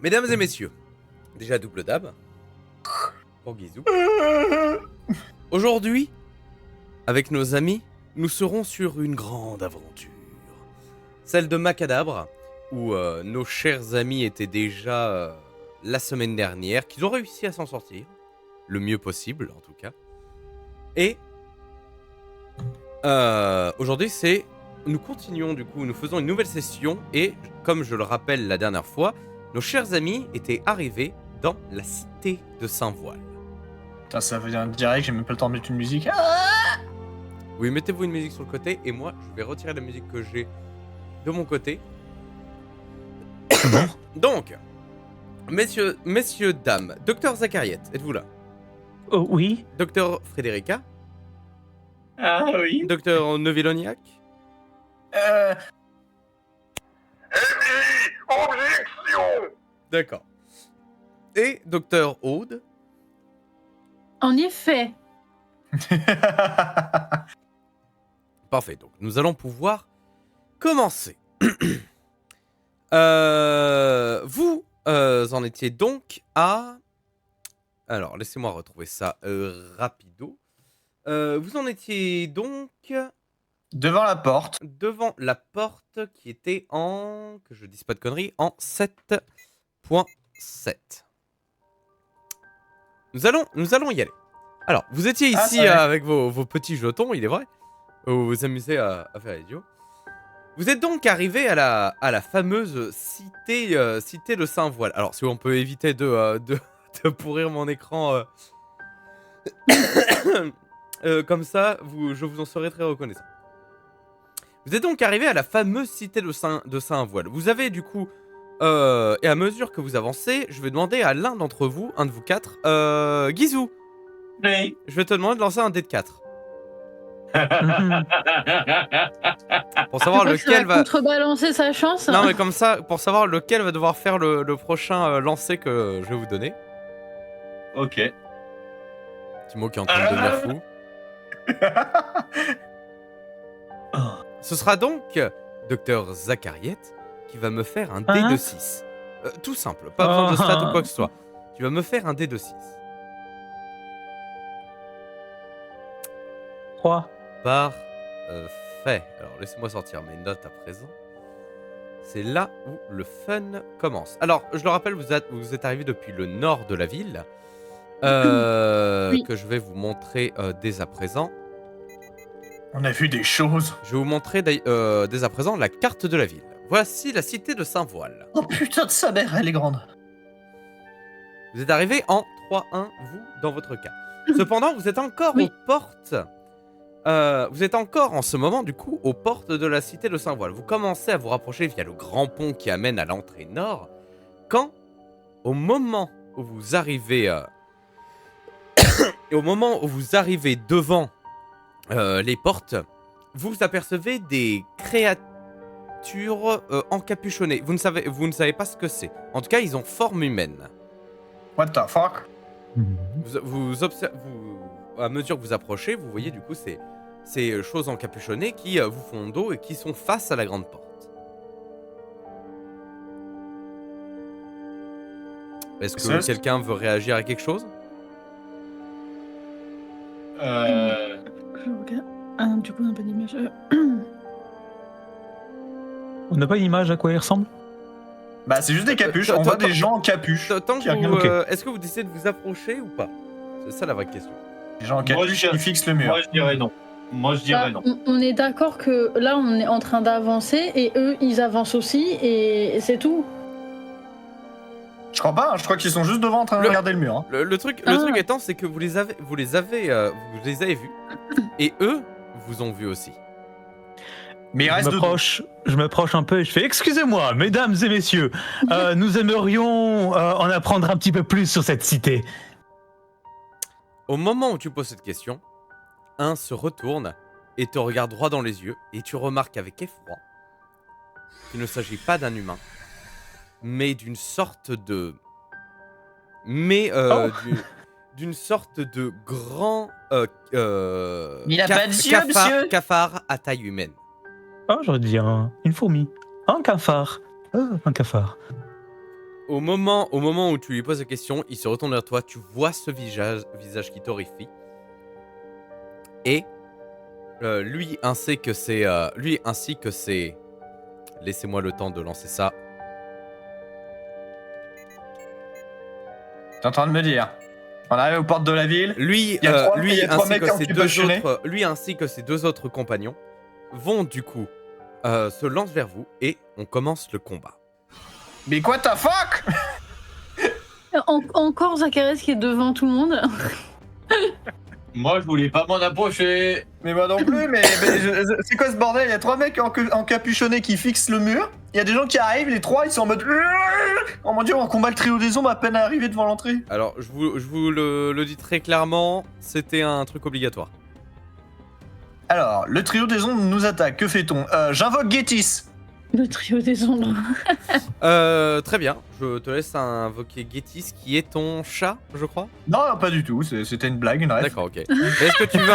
Mesdames et messieurs, déjà double dab pour Guizou. Aujourd'hui, avec nos amis, nous serons sur une grande aventure. Celle de Macadabre, où nos chers amis étaient déjà la semaine dernière, qu'ils ont réussi à s'en sortir, le mieux possible en tout cas. Et aujourd'hui, nous continuons du coup, nous faisons une nouvelle session et, comme je le rappelle la dernière fois, nos chers amis étaient arrivés dans la cité de Saint-Voile. Putain, ça veut dire direct, j'ai même pas le temps de mettre une musique. Oui, mettez-vous une musique sur le côté et moi, je vais retirer la musique que j'ai de mon côté. Donc, messieurs, dames, Docteur Zachariette, êtes-vous là? Oh, oui. Docteur Frédérica? Ah oui. Docteur Neuvilloniac? Objection! D'accord. Et Docteur Aude? En effet. Parfait, donc nous allons pouvoir commencer. Vous en étiez donc à... Alors, laissez-moi retrouver ça rapido. Vous en étiez donc... Devant la porte. Devant la porte qui était en... Que je dise pas de conneries, en 7.7. Nous allons y aller. Alors, vous étiez ici avec vos petits jetons, il est vrai. Vous vous amusez à faire les duos. Vous êtes donc arrivé à la fameuse cité de Saint-Voile. Alors, si on peut éviter de pourrir mon écran comme ça, je vous en serai très reconnaissant. Vous êtes donc arrivé à la fameuse cité de Saint-Voile. Vous avez du coup, et à mesure que vous avancez, je vais demander à l'un d'entre vous, un de vous quatre, Guizou, Oui. je vais te demander de lancer un dé de 4. Pour savoir lequel va contrebalancer sa chance. Non mais comme ça, pour savoir lequel va devoir faire le prochain lancer que je vais vous donner. Ok. Timo qui est en train de devenir fou. Ce sera donc Docteur Zachariette qui va me faire un dé de 6. Tout simple, pas besoin de stats ou quoi que ce soit. Tu vas me faire un dé de 6. 3. Parfait. Alors laissez-moi sortir mes notes à présent. C'est là où le fun commence. Alors, je le rappelle, vous êtes arrivé depuis le nord de la ville. Oui. Que je vais vous montrer dès à présent. On a vu des choses. Je vais vous montrer dès à présent la carte de la ville. Voici la cité de Saint-Voile. Oh putain de sa mère, elle est grande. Vous êtes arrivé en 3-1, vous, dans votre cas. Cependant, vous êtes encore aux portes... vous êtes encore en ce moment, du coup, aux portes de la cité de Saint-Voile. Vous commencez à vous rapprocher via le grand pont qui amène à l'entrée nord, quand, au moment où vous arrivez... et au moment où vous arrivez devant les portes, vous apercevez des créatures encapuchonnées. Vous ne savez pas ce que c'est. En tout cas, ils ont forme humaine. What the fuck? À mesure que vous approchez, vous voyez du coup ces choses encapuchonnées qui vous font dos et qui sont face à la grande porte. Est-ce que quelqu'un veut réagir à quelque chose? Je regarde. Ah, du coup, on n'a pas d'image. On n'a pas une image à quoi il ressemble? Bah, c'est juste des capuches. On voit des gens en capuche. Est-ce que vous décidez de vous approcher ou pas? C'est ça la vraie question. Les gens en capuche qui fixent le mur. Moi, je dirais non. On est d'accord que là, on est en train d'avancer et eux, ils avancent aussi et c'est tout. Je crois pas, hein, je crois qu'ils sont juste devant en train de regarder le mur. Hein. Le truc étant, c'est que vous les avez vus et eux vous ont vu aussi. Mais il reste je me proche un peu et je fais « Excusez-moi, mesdames et messieurs, nous aimerions en apprendre un petit peu plus sur cette cité. » Au moment où tu poses cette question, un se retourne et te regarde droit dans les yeux et tu remarques avec effroi qu'il ne s'agit pas d'un humain, mais d'une sorte de... d'une sorte de grand... il a pas de yeux, monsieur. Cafard à taille humaine. Oh, j'aurais dit une fourmi. Un cafard. Un cafard. au moment où tu lui poses la question, il se retourne vers toi, tu vois ce visage qui t'horrifie. Et lui ainsi que c'est... Laissez-moi le temps de lancer ça. T'es en train de me dire. On arrive aux portes de la ville. Lui, Il y a trois ainsi mecs que en ses capuchonnés. lui ainsi que ses 2 autres compagnons vont du coup se lancent vers vous et on commence le combat. Mais what the fuck? Encore Zacharias qui est devant tout le monde. Moi, je voulais pas m'en approcher. Mais moi non plus, mais c'est quoi ce bordel? Il y a 3 mecs en capuchonné qui fixent le mur. Il y a des gens qui arrivent, les 3 ils sont en mode. Oh mon dieu, on combat le trio des ombres à peine arrivé devant l'entrée. Alors je vous le dis très clairement, c'était un truc obligatoire. Alors, le trio des ombres nous attaque. Que fait-on? J'invoque Getis. Le trio des ombres. Très bien, je te laisse invoquer Getis qui est ton chat, je crois. Non, pas du tout. C'était une blague, une rêve. D'accord, ok. Est-ce que tu veux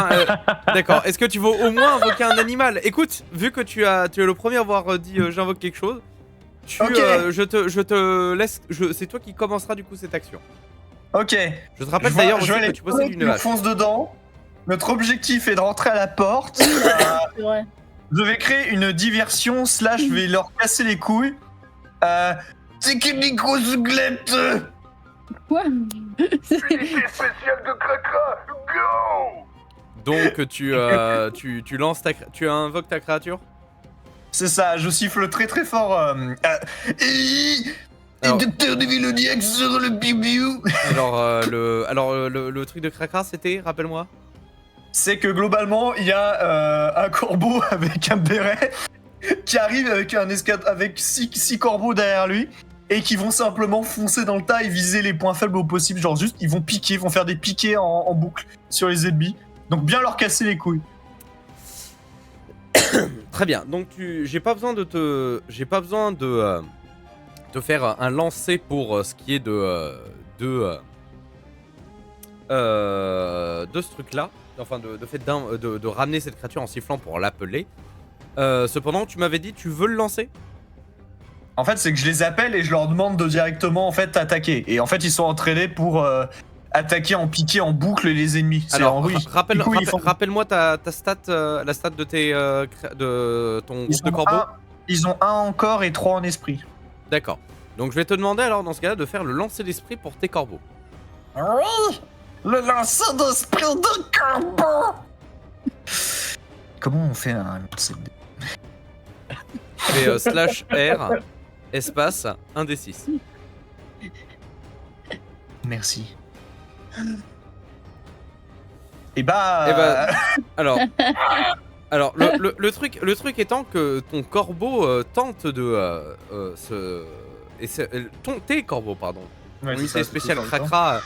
d'accord, est-ce que tu veux au moins invoquer un animal? Écoute, vu que tu es le premier à avoir dit j'invoque quelque chose, Ok. Je te laisse, c'est toi qui commencera du coup cette action. Ok. Je te rappelle d'ailleurs aussi que tu possèdes une On hache. fonce dedans. Notre objectif est de rentrer à la porte. C'est vrai. Je vais créer une diversion / je vais leur casser les couilles. C'est que des grosses glettes. Quoi? Unité spéciale de Cracra, go! Donc tu lances tu invoques ta créature. C'est ça, je siffle très très fort. Alors- Docteur de Villoniac sur le bibiou. Alors le truc de Cracra c'était, rappelle-moi. C'est que globalement, il y a un corbeau avec un béret qui arrive avec avec 6 corbeaux derrière lui et qui vont simplement foncer dans le tas et viser les points faibles au possible. Genre juste, ils vont piquer, vont faire des piquets en boucle sur les ennemis. Donc bien leur casser les couilles. Très bien. Donc j'ai pas besoin de te faire un lancer pour ce qui est de ce truc-là. Enfin, de fait de ramener cette créature en sifflant pour l'appeler. Cependant, tu m'avais dit, tu veux le lancer? En fait, c'est que je les appelle et je leur demande de directement en fait attaquer. Et en fait, ils sont entraînés pour attaquer en piqué en boucle les ennemis. C'est Alors, en oui. rappelle-moi ta stat, la stat de ton groupe de corbeaux. Ils ont 1 en corps et 3 en esprit. D'accord. Donc je vais te demander alors dans ce cas-là de faire le lancer d'esprit pour tes corbeaux. Oui, le lancer d'esprit de corbeau. Comment on fait un lancer Fais /R espace 1d6. Merci. Et bah... Alors le truc étant que ton corbeau tente de tes corbeaux, pardon. Ouais, c'est Unité ça, spéciale c'est tout Cracra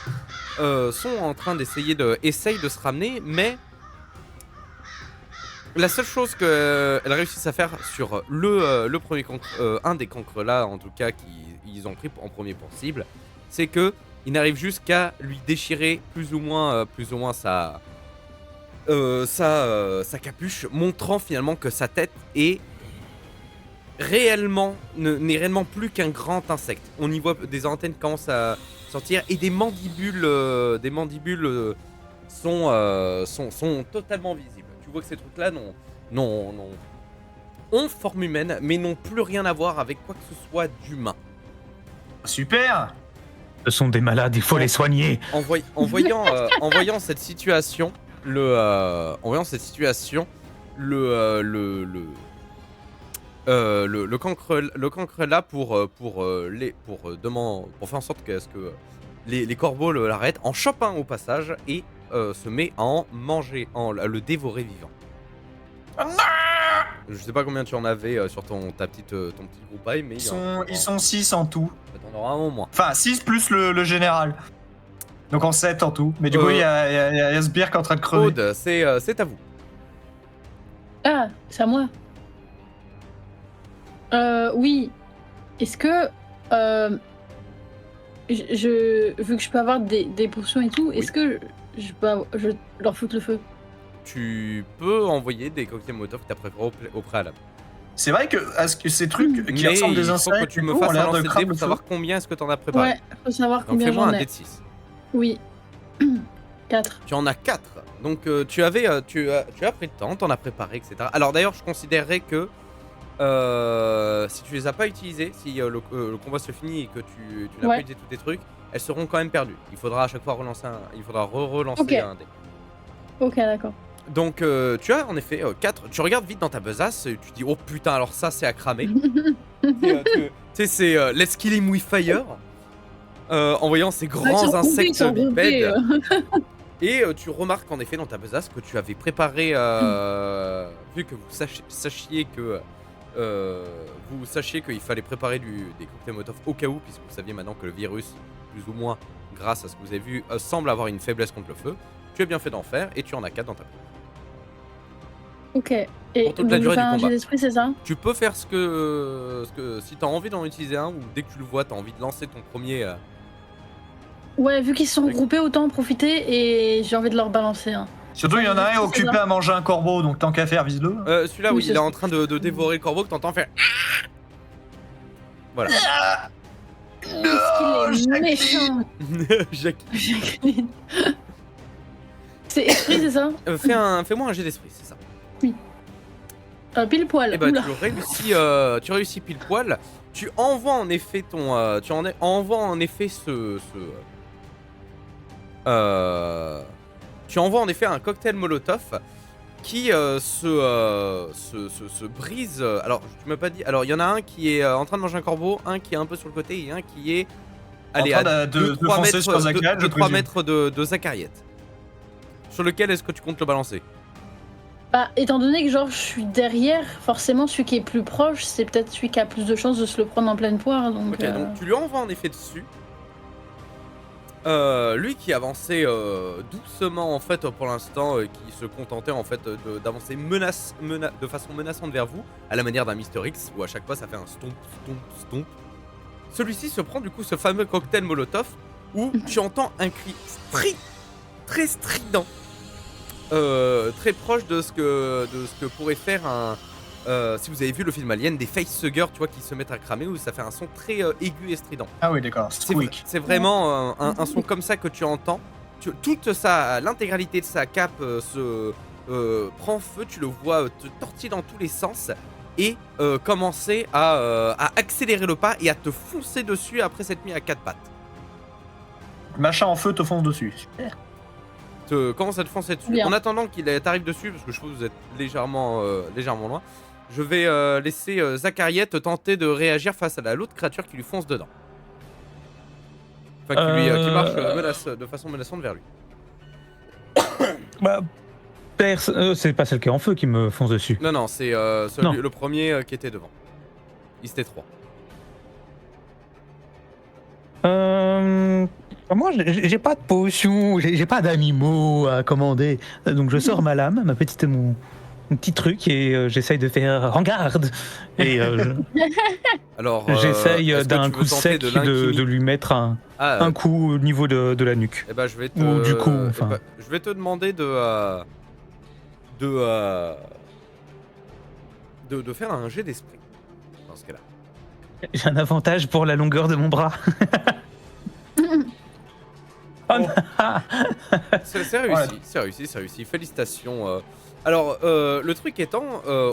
sont en train d'essayer de se ramener, mais la seule chose qu'elles réussissent à faire sur le premier cancre, un des cancres là en tout cas qu'ils ont pris en premier pour cible, c'est que ils n'arrivent jusqu'à lui déchirer plus ou moins sa capuche, montrant finalement que sa tête est n'est réellement plus qu'un grand insecte. On y voit des antennes qui commencent à sortir et des mandibules sont totalement visibles. Tu vois que ces trucs-là ont forme humaine, mais n'ont plus rien à voir avec quoi que ce soit d'humain. Super. Ce sont des malades, il faut les soigner. En voyant cette situation, le cancre est là pour faire en sorte que les corbeaux l'arrêtent, en chope un au passage et se met à en manger, à le dévorer vivant. Je sais pas combien tu en avais sur ton petit groupaille, mais Ils sont 6 en tout. t'en auras un au moins. Enfin, 6 plus le général. Donc en 7 en tout. Mais du coup, il y a Sbire qui est en train de crever. Aude, c'est à vous. Ah, c'est à moi. Oui. Est-ce que vu que je peux avoir des potions et tout, Oui. est-ce que je leur foutre le feu? Tu peux envoyer des cocktails Molotov que t'as préparés au préalable. C'est vrai que ces trucs qui Mais ressemblent des il faut insectes que tu et me tout, ont fasses un l'air de lancer de cramer dés le pour feu. savoir combien est-ce que t'en as préparé. Ouais, faut savoir Donc combien fais-moi j'en un dé ai. de 6. Oui. 4. Tu en as 4. Donc tu as pris le temps, t'en as préparé, etc. Alors d'ailleurs, je considérerais que si tu les as pas utilisés, si le combat se finit et que tu n'as Ouais. pas utilisé tous tes trucs, elles seront quand même perdues. Il faudra à chaque fois relancer il faudra relancer Ok. un dé. Ok, d'accord. Donc tu as en effet 4. Tu regardes vite dans ta besace et tu dis oh putain, alors ça c'est à cramer. Tu sais, c'est Let's Kill Him with Fire. En voyant ces grands insectes bipèdes. Et tu remarques en effet dans ta besace que tu avais préparé, vu que vous sachiez que qu'il fallait préparer des cocktails Molotov au cas où, puisque vous saviez maintenant que le virus, plus ou moins grâce à ce que vous avez vu, semble avoir une faiblesse contre le feu. Tu as bien fait d'en faire et tu en as 4 dans ta poche. Ok. Et Pour toute la vous durée faites du un combat. jet d'esprit, c'est ça? Tu peux faire ce que si tu as envie d'en utiliser un ou dès que tu le vois, tu as envie de lancer ton premier. Ouais, vu qu'ils se sont Oui. regroupés, autant en profiter et j'ai envie de leur balancer un. Surtout, il y en a un C'est occupé ça. à manger un corbeau, donc tant qu'à faire, vise-le. Celui-là, Oui, oui, c'est il est ça. en train de dévorer le corbeau que t'entends faire. Voilà. Est-ce qu'il est méchant? Jackie. Jacqueline. C'est esprit, c'est ça? Fais-moi un jet d'esprit, c'est ça. Pile poil. Et bah Oula. tu réussis pile poil. Tu envoies en effet envoies en effet tu envoies en effet un cocktail Molotov qui se brise. Alors, tu m'as pas dit. Alors, il y en a un qui est en train de manger un corbeau, un qui est un peu sur le côté et un qui est allez, En train à de 2-3 foncer mètres, sur Zacharias, je 3 présume. mètres de Zachariette. Sur lequel est-ce que tu comptes le balancer? Bah, étant donné que genre je suis derrière, forcément celui qui est plus proche, c'est peut-être celui qui a plus de chances de se le prendre en pleine poire. Donc, Ok, donc tu lui envoies en effet dessus. Lui qui avançait doucement en fait pour l'instant, qui se contentait en fait d'avancer de façon menaçante vers vous, à la manière d'un Mister X, où à chaque fois ça fait un stomp, stomp, stomp. Celui-ci se prend du coup ce fameux cocktail Molotov, où tu entends un cri très strident, très proche de ce que pourrait faire un... si vous avez vu le film Alien, des facehuggers, tu vois, qui se mettent à cramer, où ça fait un son très aigu et strident. Ah oui, d'accord. C'est vraiment un son comme ça que tu entends. L'intégralité de sa cape prend feu, tu le vois te tortiller dans tous les sens et commencer à accélérer le pas et à te foncer dessus après s'être mis à 4 pattes. Machin en feu te fonce dessus. Super. Commence à te foncer dessus. Bien. En attendant qu'il t'arrive dessus, parce que je trouve que vous êtes légèrement loin, je vais laisser Zachariette tenter de réagir face à l'autre créature qui lui fonce dedans. Enfin, qui marche de façon menaçante vers lui. Bah, c'est pas celle qui est en feu qui me fonce dessus. Non, c'est Non. le premier qui était devant. Ils étaient 3. Moi, j'ai pas de potion, j'ai pas d'animaux à commander. Donc je sors ma lame, mon petit truc, et j'essaye de faire en garde. Et Alors, j'essaye est-ce que d'un tu veux coup tenter sec de de l'inquiner lui mettre un Ah, coup au niveau de la nuque. eh ben, je vais te. Ou du coup, enfin. je vais te demander de faire un jet d'esprit dans ce cas-là. J'ai un avantage pour la longueur de mon bras. Oh non. C'est réussi. Félicitations. Alors, le truc étant,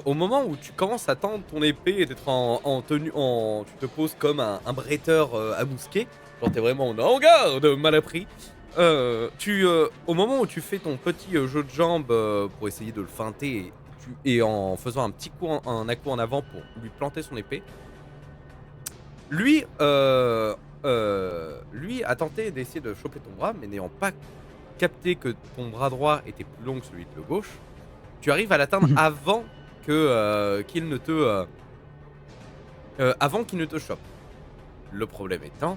au moment où tu commences à tendre ton épée et d'être en tenue, tu te poses comme un bretteur à mousquet, genre t'es vraiment en garde, mal appris. Au moment où tu fais ton petit jeu de jambes pour essayer de le feinter et en faisant un petit coup, un à-coup en avant pour lui planter son épée, lui a tenté d'essayer de choper ton bras, mais n'ayant pas capté que ton bras droit était plus long que celui de gauche, tu arrives à l'atteindre avant qu'il ne te chope. Le problème étant,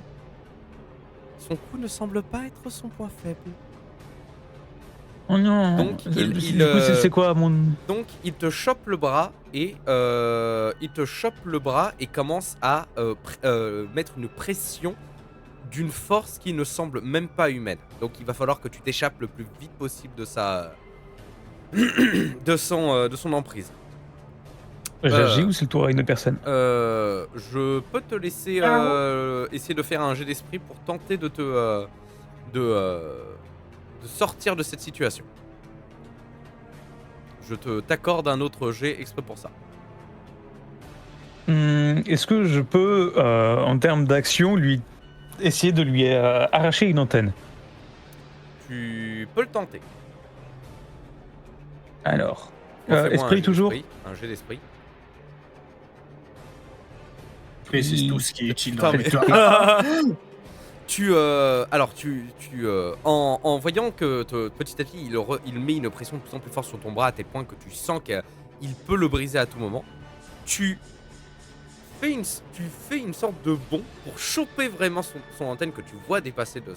son coup ne semble pas être son point faible. Oh non. Donc, c'est quoi mon... Donc il te chope le bras et commence à mettre une pression d'une force qui ne semble même pas humaine. Donc il va falloir que tu t'échappes le plus vite possible de son emprise. J'agis ou c'est le tour à une autre personne? Je peux te laisser essayer de faire un jet d'esprit pour tenter de de sortir de cette situation. T'accorde un autre jet exprès pour ça. Est-ce que je peux, en termes d'action, essayer de lui arracher une antenne? Tu peux le tenter. Alors, Fais-moi un esprit jet toujours. d'esprit, un jet d'esprit. Mais c'est tout ce qui est utile Putain, dans mais- cette victoire. En voyant que petit à petit il met une pression de plus en plus forte sur ton bras à tel point que tu sens qu'il peut le briser à tout moment, tu fais une sorte de bond pour choper vraiment son antenne que tu vois dépasser de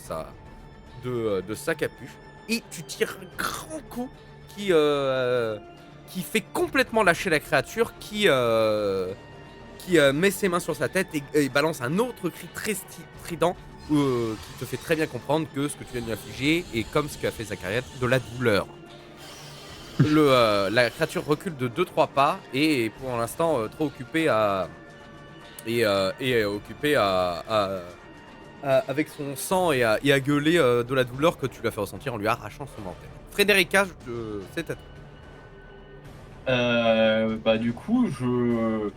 sa capuche, et tu tires un grand coup qui fait complètement lâcher la créature, qui met ses mains sur sa tête et balance un autre cri très strident qui te fait très bien comprendre que ce que tu viens de lui infliger est comme ce qu'a fait Zacharias, de la douleur. La créature recule de 2-3 pas et est pour l'instant trop occupée avec son sang et à gueuler de la douleur que tu lui as fait ressentir en lui arrachant son antenne. Frédérica, c'est à toi. Bah du coup, je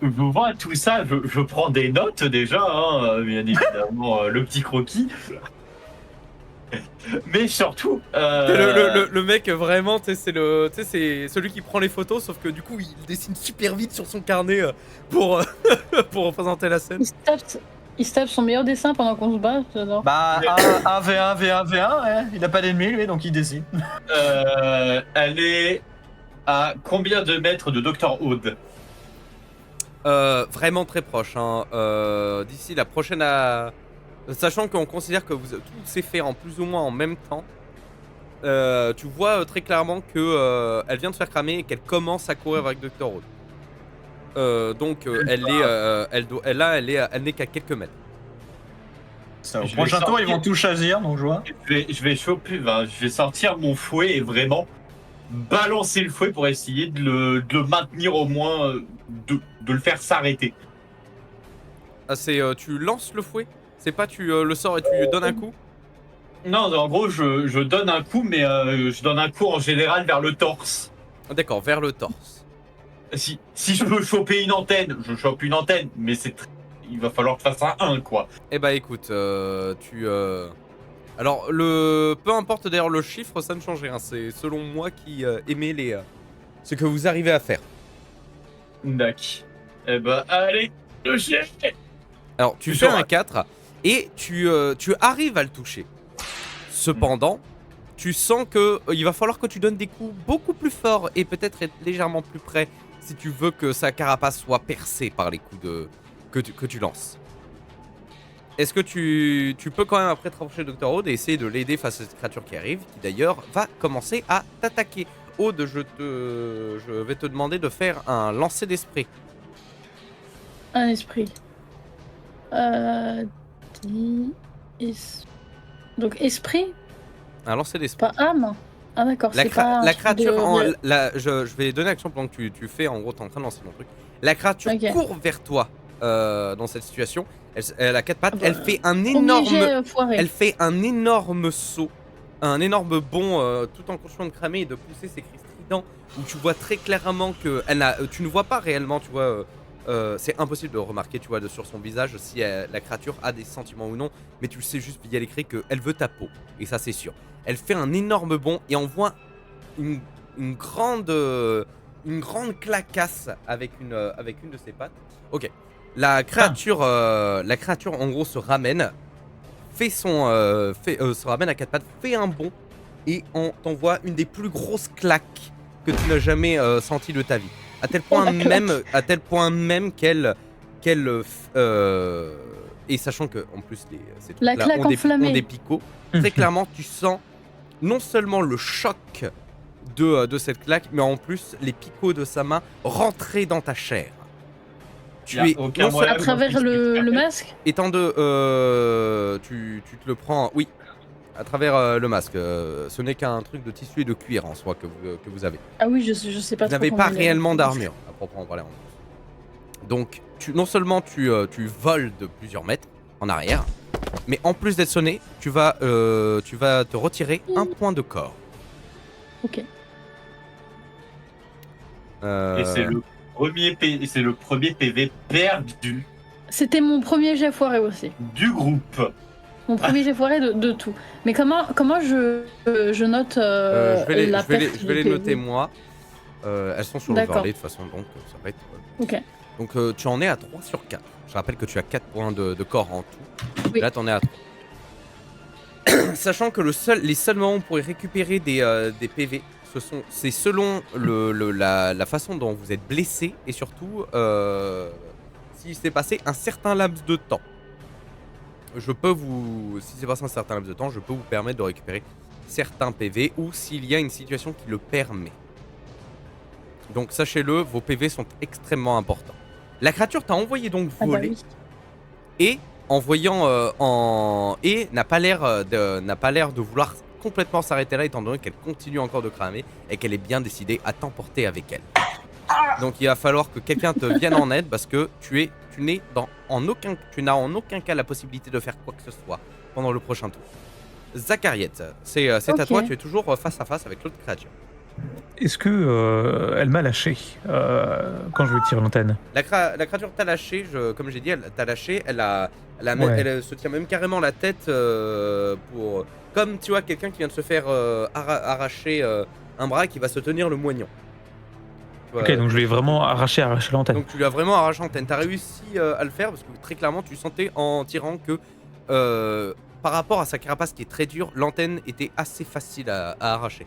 vois tout ça, je prends des notes déjà, hein, bien évidemment, le petit croquis. Mais surtout, Le mec vraiment, c'est celui qui prend les photos, sauf que du coup il dessine super vite sur son carnet pour représenter la scène. Il se tape son meilleur dessin pendant qu'on se bat, j'adore. Bah, 1 V1, V1, V1, hein. Il a pas d'ennemi, lui, donc il décide. elle est à combien de mètres de Dr. Aude? Vraiment très proche, hein. D'ici la prochaine sachant qu'on considère que tout s'est fait en plus ou moins en même temps, tu vois très clairement que elle vient de se faire cramer et qu'elle commence à courir avec Dr. Aude. Donc elle n'est qu'à quelques mètres. Ça, au Je prochain vais tour, ils sortir. vont tout choisir, donc je vois. Je vais choper, je vais sortir mon fouet et vraiment balancer le fouet pour essayer de le maintenir au moins, de le faire s'arrêter. Ah, tu lances le fouet? C'est pas tu le sors et tu lui donnes un coup? Non, en gros, je donne un coup, mais je donne un coup en général vers le torse. Ah, d'accord, vers le torse. Si je peux choper une antenne, je chope une antenne, mais il va falloir que je fasse un 1, quoi. Eh bah écoute, alors peu importe d'ailleurs le chiffre, ça ne change rien. C'est selon moi qui émet ce que vous arrivez à faire. D'accord. Eh bah, allez, le chien. Alors tu Tu fais sauras. un 4 et tu arrives à le toucher. Cependant, tu sens que il va falloir que tu donnes des coups beaucoup plus forts et peut-être être légèrement plus près si tu veux que sa carapace soit percée par les coups que tu lances. Est-ce que tu peux quand même après te rapprocher de Dr. Aude et essayer de l'aider face à cette créature qui arrive, qui d'ailleurs va commencer à t'attaquer. Aude, je vais te demander de faire un lancer d'esprit. Un esprit. Donc esprit, Un lancer d'esprit. pas âme. Ah d'accord, c'est pas un La truc créature, de- je vais donner l'action pendant que tu fais, en gros, t'es en train de lancer mon truc. La créature Ok. court vers toi dans cette situation. Elle a 4 pattes. Ah bah, Elle fait un Premier énorme, jet, foiré. elle fait un énorme saut, un énorme bond, tout en continuant de cramer et de pousser ses cris stridents. Où tu vois très clairement que tu ne vois pas réellement, tu vois. C'est impossible de remarquer, tu vois, sur son visage si la créature a des sentiments ou non, mais tu le sais juste via les cris qu'elle veut ta peau, et ça c'est sûr. Elle fait un énorme bond et envoie une grande clacasse avec une de ses pattes. Ok, la créature en gros se ramène, se ramène à 4 pattes, fait un bond et t'envoie une des plus grosses claques que tu n'as jamais senti de ta vie. À tel point même qu'elle et sachant que en plus ces La trucs-là claque ont enflammée. des picots, très clairement tu sens non seulement le choc de cette claque, mais en plus les picots de sa main rentrer dans ta chair. Tu Y a es aucun non moyen À travers le masque. étant de tu te le prends, oui, à travers le masque. Ce n'est qu'un truc de tissu et de cuir en soi que vous avez. Ah oui, je sais pas Vous trop n'avez comment pas il est. réellement d'armure à proprement parler en plus. Donc, non seulement tu voles de plusieurs mètres en arrière, mais en plus d'être sonné, tu vas te retirer un point de corps. Ok. Et c'est le premier PV perdu C'était mon premier jet foiré aussi. du groupe. Mon premier jet foiré de tout. Mais comment je note Je vais la perte je vais les du noter PV? moi. Elles sont sur D'accord. l'overlay de toute façon, donc ça va être. Ok. Donc tu en es à 3 sur 4. Je rappelle que tu as 4 points de corps en tout. Oui. Là, tu en es à 3. Sachant que les seuls moments où on pourrait récupérer des PV, c'est selon la façon dont vous êtes blessé et surtout s'il s'est passé un certain laps de temps. Si c'est passé un certain laps de temps, je peux vous permettre de récupérer certains PV ou s'il y a une situation qui le permet. Donc sachez-le, vos PV sont extrêmement importants. La créature t'a envoyé donc voler oui. et en voyant et n'a pas l'air de vouloir complètement s'arrêter là étant donné qu'elle continue encore de cramer et qu'elle est bien décidée à t'emporter avec elle. Donc il va falloir que quelqu'un te vienne en aide parce que tu n'as en aucun cas la possibilité de faire quoi que ce soit pendant le prochain tour. Zachariette, c'est à Ok. toi, tu es toujours face à face avec l'autre créature. Est-ce que elle m'a lâché quand je lui tire l'antenne? La créature t'a lâché, comme j'ai dit, elle t'a lâché, Ouais. elle se tient même carrément la tête pour... Comme tu vois quelqu'un qui vient de se faire arracher un bras et qui va se tenir le moignon. Tu vois, Ok, donc je lui ai vraiment arraché l'antenne. donc tu lui as vraiment arraché l'antenne. T'as réussi à le faire parce que très clairement tu sentais en tirant que par rapport à sa carapace qui est très dure, l'antenne était assez facile à arracher.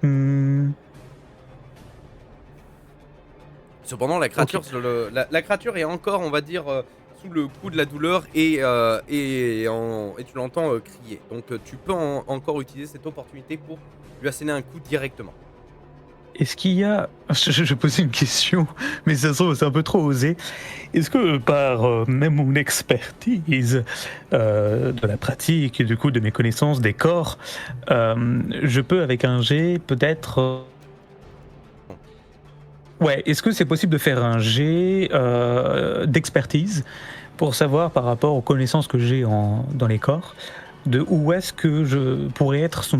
Hmm, Cependant, la créature, la créature est encore, on va dire, sous le coup de la douleur et tu l'entends crier. Donc tu peux encore utiliser cette opportunité pour lui asséner un coup directement. Est-ce qu'il y a... Je posais une question, mais ça se trouve, c'est un peu trop osé. Est-ce que par même mon expertise de la pratique et du coup de mes connaissances des corps, je peux avec un jet peut-être... Ouais, est-ce que c'est possible de faire un jet d'expertise pour savoir par rapport aux connaissances que j'ai dans les corps, de où est-ce que je pourrais être son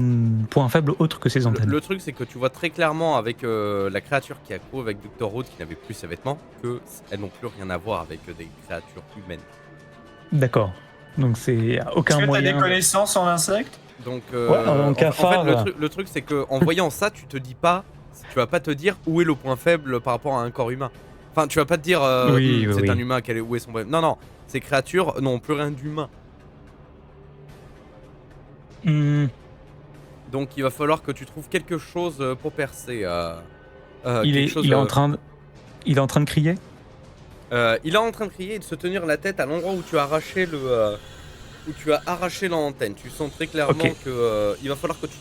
point faible autre que ses antennes? Le truc, c'est que tu vois très clairement avec la créature qui a couru avec Dr. Road, qui n'avait plus ses vêtements, qu'elles n'ont plus rien à voir avec des créatures humaines. D'accord. Donc c'est aucun Est-ce que t'as moyen... des connaissances en insectes? Donc, en cafard, fait, le truc, c'est que en voyant ça, tu vas pas te dire où est le point faible par rapport à un corps humain. Enfin, tu vas pas te dire Oui, c'est oui. un humain, où est son point. Non, ces créatures n'ont plus rien d'humain. Hmm, Donc, il va falloir que tu trouves quelque chose pour percer. il est en train de crier? Il est en train de crier et de se tenir la tête à l'endroit où tu as arraché l'antenne. Tu sens très clairement Ok. que il va falloir que tu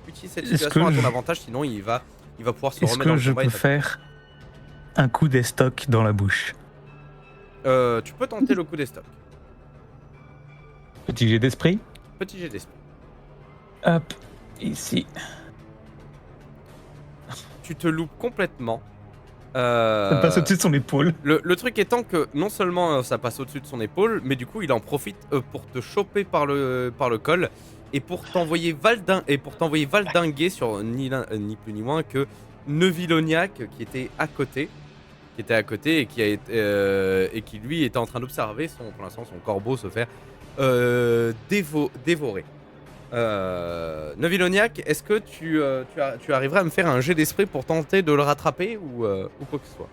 utilises cette Est-ce situation à que ton je- avantage, sinon il va pouvoir se Est-ce remettre dans que le je combat. peux faire un coup d'estoc dans la bouche? Tu peux tenter le coup des stocks. Petit jet d'esprit. Petit jet d'esprit. Hop, ici. Tu te loupes complètement. Ça passe au-dessus de son épaule. Le truc étant que non seulement ça passe au-dessus de son épaule, mais du coup il en profite pour te choper par le col et pour t'envoyer valdinguer sur ni plus ni moins que Neuvilloniac qui était à côté, et qui lui était en train d'observer pour l'instant son corbeau se faire dévorer. Neuvilloniac, est-ce que tu arriverais à me faire un jet d'esprit pour tenter de le rattraper ou quoi que ce soit?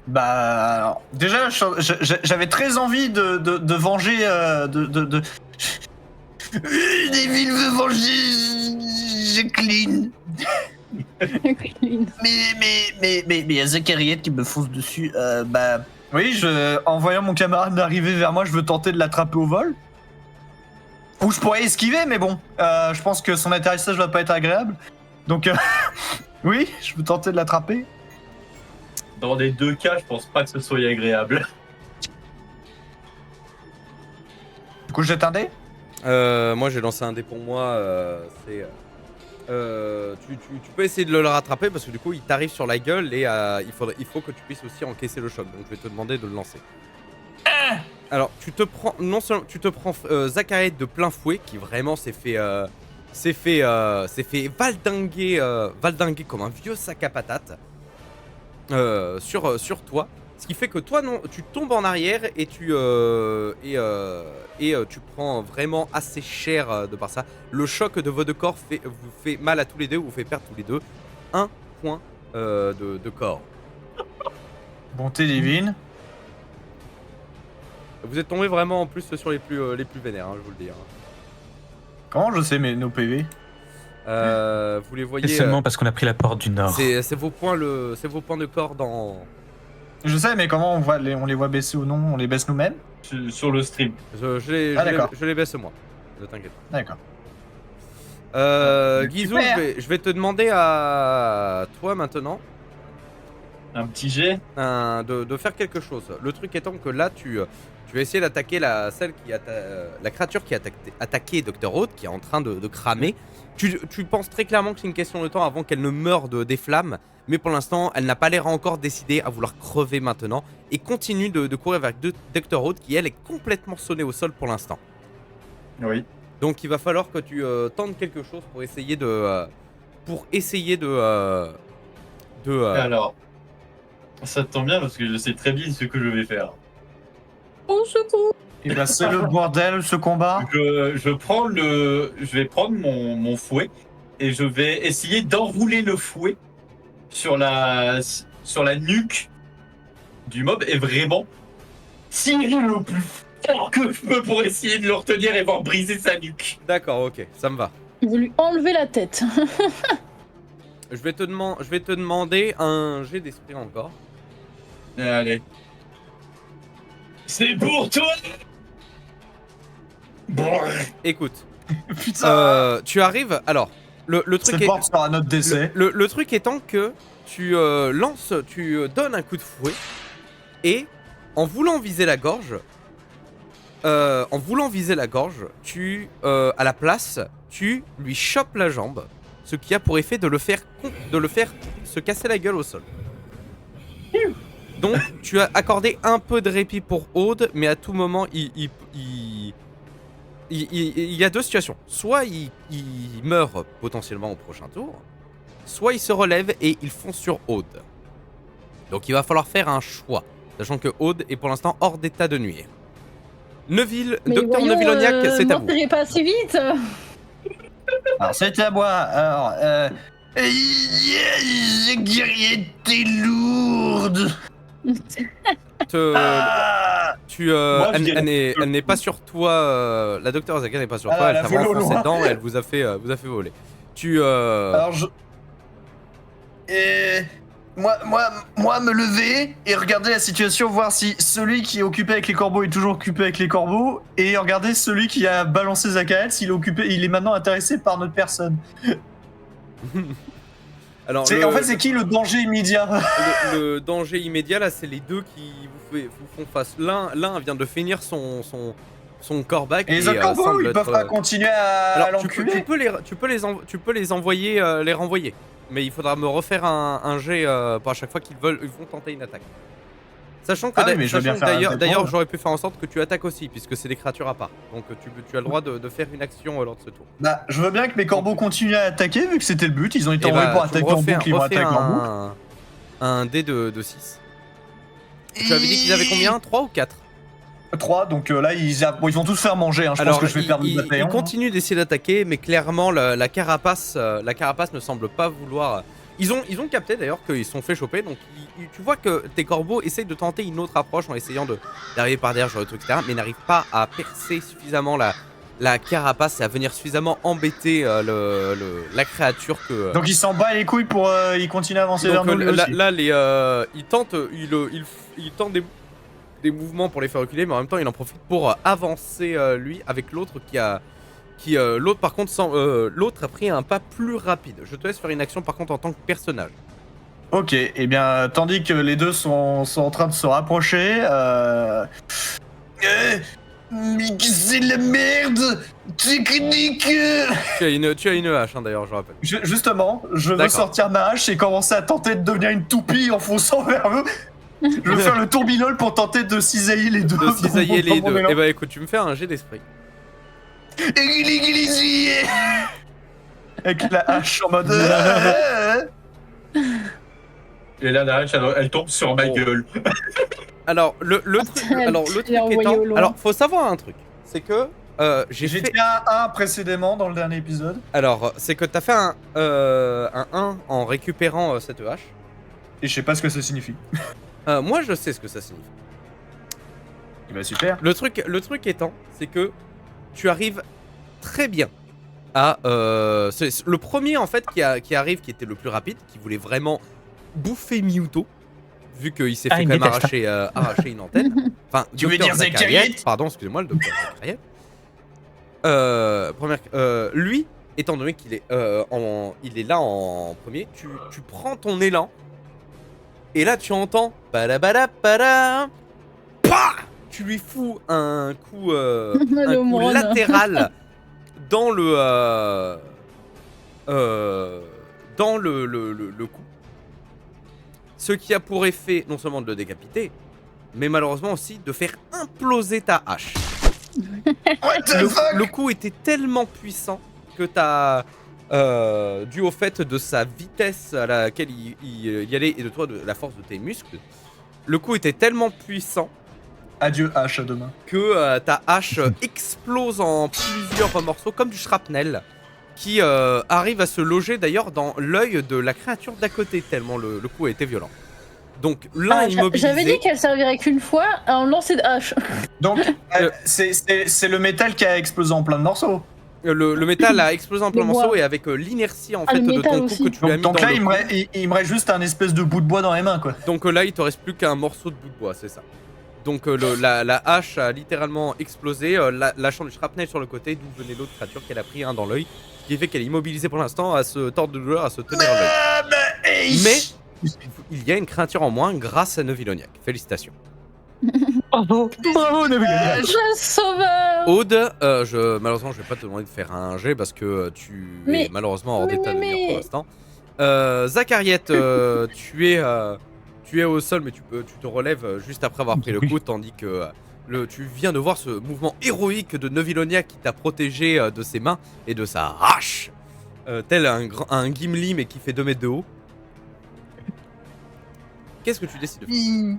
Bah, alors, déjà, j'avais très envie de venger. Devil veut venger Jacqueline. Mais il y a Zachariette qui me fonce dessus. Oui, en voyant mon camarade arriver vers moi, je veux tenter de l'attraper au vol. Ou je pourrais esquiver, mais bon, je pense que son atterrissage va pas être agréable. Donc, oui, je veux tenter de l'attraper. Dans les deux cas, je pense pas que ce soit agréable. Du coup, je jette un dé. Moi j'ai lancé un dé pour moi, Tu peux essayer de le rattraper parce que du coup il t'arrive sur la gueule et il faut que tu puisses aussi encaisser le choc. Donc je vais te demander de le lancer. Alors tu te prends Zachareth de plein fouet qui vraiment s'est fait valdinguer comme un vieux sac à patates sur toi. Ce qui fait que toi non, tu tombes en arrière et tu prends vraiment assez cher de par ça. Le choc de vos deux corps vous fait mal à tous les deux, vous fait perdre tous les deux 1 point de corps. Bonté divine. Vous êtes tombé vraiment en plus sur les plus vénères, je vous le dis. Comment je sais nos PV? Vous les voyez. C'est seulement parce qu'on a pris la porte du nord. C'est vos points de corps dans. Je sais, mais comment on les voit baisser ou non? On les baisse nous-mêmes? Sur le stream. Je les baisse moi. Ne t'inquiète pas. D'accord. Guizou, Super. je vais te demander à toi maintenant Un petit jet. de faire quelque chose. Le truc étant que là, tu vas essayer d'attaquer la créature qui a attaqué Dr. Oath, qui est en train de cramer. Tu penses très clairement que c'est une question de temps avant qu'elle ne meure des flammes, mais pour l'instant, elle n'a pas l'air encore décidée à vouloir crever maintenant et continue de courir vers Dr. Oath, qui elle est complètement sonnée au sol pour l'instant. Oui. Donc il va falloir que tu tentes quelque chose pour essayer de Alors, ça tombe bien parce que je sais très bien ce que je vais faire. Au secours. Et bah c'est le bordel ce combat. Je vais prendre mon fouet et je vais essayer d'enrouler le fouet sur la nuque du mob et vraiment tirer le plus fort que je peux pour essayer de le retenir et voir briser sa nuque. D'accord, ok, ça me va. Vous lui enlevez la tête. Je vais te demander un jet d'esprit encore. Allez. C'est pour toi. Bon. Écoute, Putain. tu arrives. Alors, le truc C'est porte sera notre décès. le truc étant que tu donnes un coup de fouet et en voulant viser la gorge, tu à la place, tu lui chopes la jambe, ce qui a pour effet de le faire se casser la gueule au sol. Donc, tu as accordé un peu de répit pour Aude, mais à tout moment, il y a deux situations. Soit il meurt potentiellement au prochain tour, soit il se relève et il fonce sur Aude. Donc il va falloir faire un choix, sachant que Aude est pour l'instant hors d'état de nuire. Neville, Mais Docteur voyons, Nevilloniac, c'est à vous. m'enterrez pas assez vite. Alors c'est à moi. Alors guerrier, t'es lourde. Elle n'est pas sur toi. La docteur Zaka n'est pas sur toi. Elle t'a vraiment foncé dedans et elle vous a fait voler. Alors moi me lever et regarder la situation, voir si celui qui est occupé avec les corbeaux est toujours occupé avec les corbeaux, et regarder celui qui a balancé Zakael s'il est maintenant intéressé par notre personne. Alors, En fait, c'est qui le danger immédiat? le danger immédiat là, c'est les deux qui vous font face. L'un vient de finir son corbac Et les autres corbeaux, ils peuvent pas continuer à l'enculer. Tu peux les envoyer, les renvoyer. Mais il faudra me refaire un jet pour à chaque fois qu'ils vont tenter une attaque. Sachant que d'ailleurs j'aurais pu faire en sorte que tu attaques aussi, puisque c'est des créatures à part. Donc tu as le droit de faire une action lors de ce tour. Bah, je veux bien que mes corbeaux continuent à attaquer, vu que c'était le but. Ils ont été envoyés pour attaquer en boucle, ils vont attaquer en boucle. Un dé de 6. Tu avais dit qu'ils avaient combien? 3 ou 4? 3, donc là ils vont tous faire manger, hein. Je pense que je vais perdre le bataillon. Ils continuent d'essayer d'attaquer, mais clairement la carapace ne semble pas vouloir. Ils ont capté d'ailleurs qu'ils se sont fait choper, donc tu vois que tes corbeaux essayent de tenter une autre approche en essayant d'arriver par derrière, genre le truc, etc., mais n'arrivent pas à percer suffisamment la carapace et à venir suffisamment embêter la créature que. Donc il s'en bat les couilles pour il continue à avancer vers nous. Il tente des mouvements pour les faire reculer, mais en même temps il en profite pour avancer lui avec l'autre l'autre par contre l'autre a pris un pas plus rapide. Je te laisse faire une action par contre en tant que personnage. Ok, et bien tandis que les deux sont en train de se rapprocher, Mais c'est la merde. Technique. Tu as une hache, hein, d'ailleurs, je rappelle. Justement, je veux D'accord. sortir ma hache et commencer à tenter de devenir une toupie en fonçant vers eux. Je veux faire le tourbillon pour tenter de cisailler les deux. De cisailler les dans mon deux. élan. Eh bah écoute, tu me fais un jet d'esprit. Avec la hache en mode. Et là, la hache, elle tombe sur ma Oh. gueule. Alors, le truc, alors, le Tu l'as truc envoyé étant... au loin. Alors, faut savoir un truc. C'est que j'ai J'ai fait... fait un 1 précédemment dans le dernier épisode. Alors, c'est que t'as fait un 1 en récupérant cette hache. Et je sais pas ce que ça signifie. Moi, je sais ce que ça signifie. Eh ben super. Le truc étant, c'est que tu arrives très bien à... c'est le premier, en fait, qui arrive, qui était le plus rapide, qui voulait vraiment bouffer Mewtwo, vu qu'il s'est Ah, fait il quand même déteste. arracher une antenne. Enfin, Tu veux Dr. dire Zakariet, Zakariet pardon, excusez-moi, le docteur Zakariet. Lui, étant donné qu'il est, il est là en premier, tu prends ton élan, et là tu entends... Badabadabada, Pah, tu lui fous un coup, un Le coup moine. latéral dans le... dans le cou. Ce qui a pour effet non seulement de le décapiter, mais malheureusement aussi de faire imploser ta hache. What the fuck? Le coup était tellement puissant que t'as, dû au fait de sa vitesse à laquelle il y allait et de toi, de la force de tes muscles, le coup était tellement puissant Adieu hache, à demain. que ta hache explose en plusieurs morceaux comme du shrapnel qui arrive à se loger d'ailleurs dans l'œil de la créature d'à côté tellement le coup a été violent. Donc l'un Ah, immobilisé. J'avais dit qu'elle servirait qu'une fois à en lancer de hache. Donc, Euh. c'est le métal qui a explosé en plein de morceaux. Le métal a explosé en plein Le morceaux bois. et avec l'inertie en Ah, fait le de métal ton coup aussi. que tu lui as mis Donc dans là, le cou. il me reste juste un espèce de bout de bois dans les mains, quoi. Donc là, il te reste plus qu'un morceau de bout de bois, c'est ça. Donc la hache a littéralement explosé, lâchant du shrapnel sur le côté, d'où venait l'autre créature qu'elle a pris un dans l'œil, ce qui fait qu'elle est immobilisée pour l'instant, à se tordre de douleur, à se tenir l'œil. Mais il y a une créature en moins grâce à Neviloniac. Félicitations. Bravo, bravo, Neviloniac. Le sauveur. Aude, malheureusement, je vais pas te demander de faire un jet parce que tu es Mais- malheureusement hors d'état de mais- nuire pour l'instant. Zakariet, tu es au sol, mais tu te relèves juste après avoir pris le Oui. coup, tandis que tu viens de voir ce mouvement héroïque de Neviloniac qui t'a protégé de ses mains et de sa hache, tel un Gimli mais qui fait 2 mètres de haut. Qu'est-ce que tu décides de faire?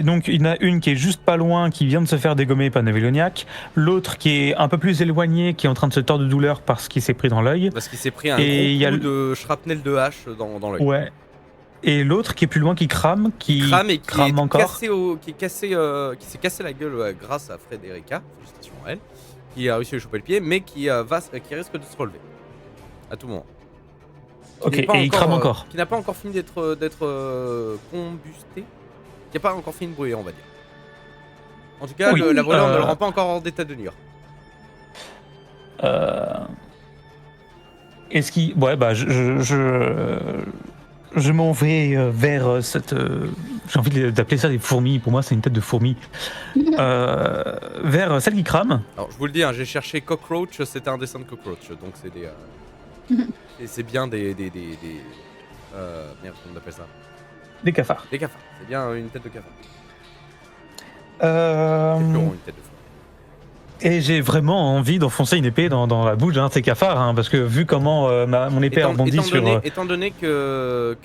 Donc il y en a une qui est juste pas loin, qui vient de se faire dégommer par Neviloniac. L'autre qui est un peu plus éloignée, qui est en train de se tordre de douleur parce qu'il s'est pris dans l'œil. Parce qu'il s'est pris un Et il y a gros coup de shrapnel de hache dans l'œil. Ouais. Et l'autre qui est plus loin, qui crame, qui Crame et qui crame est encore. cassé qui s'est cassé la gueule grâce à Frederica, félicitations à elle, qui a réussi à lui choper le pied, mais qui risque de se relever à tout moment. Qui Ok, n'est pas et il crame encore. Qui n'a pas encore fini d'être combusté, qui n'a pas encore fini de brûler, on va dire. En tout cas, Oui, la brûlure ne le rend pas encore hors d'état de nuire. Est-ce qu'il. Ouais, bah, je m'en vais vers cette. J'ai envie d'appeler ça des fourmis. Pour moi, c'est une tête de fourmi. Vers celle qui crame. Alors, je vous le dis, hein, j'ai cherché cockroach, c'était un dessin de cockroach, donc c'est des. C'est bien des merde, comment on appelle ça? Des cafards. Des cafards. C'est bien une tête de cafard. Euh, C'est plus rond, une tête de fourmi. Et j'ai vraiment envie d'enfoncer une épée dans la bouche d'un de ces cafards, hein, parce que vu comment mon épée rebondit sur. Étant donné que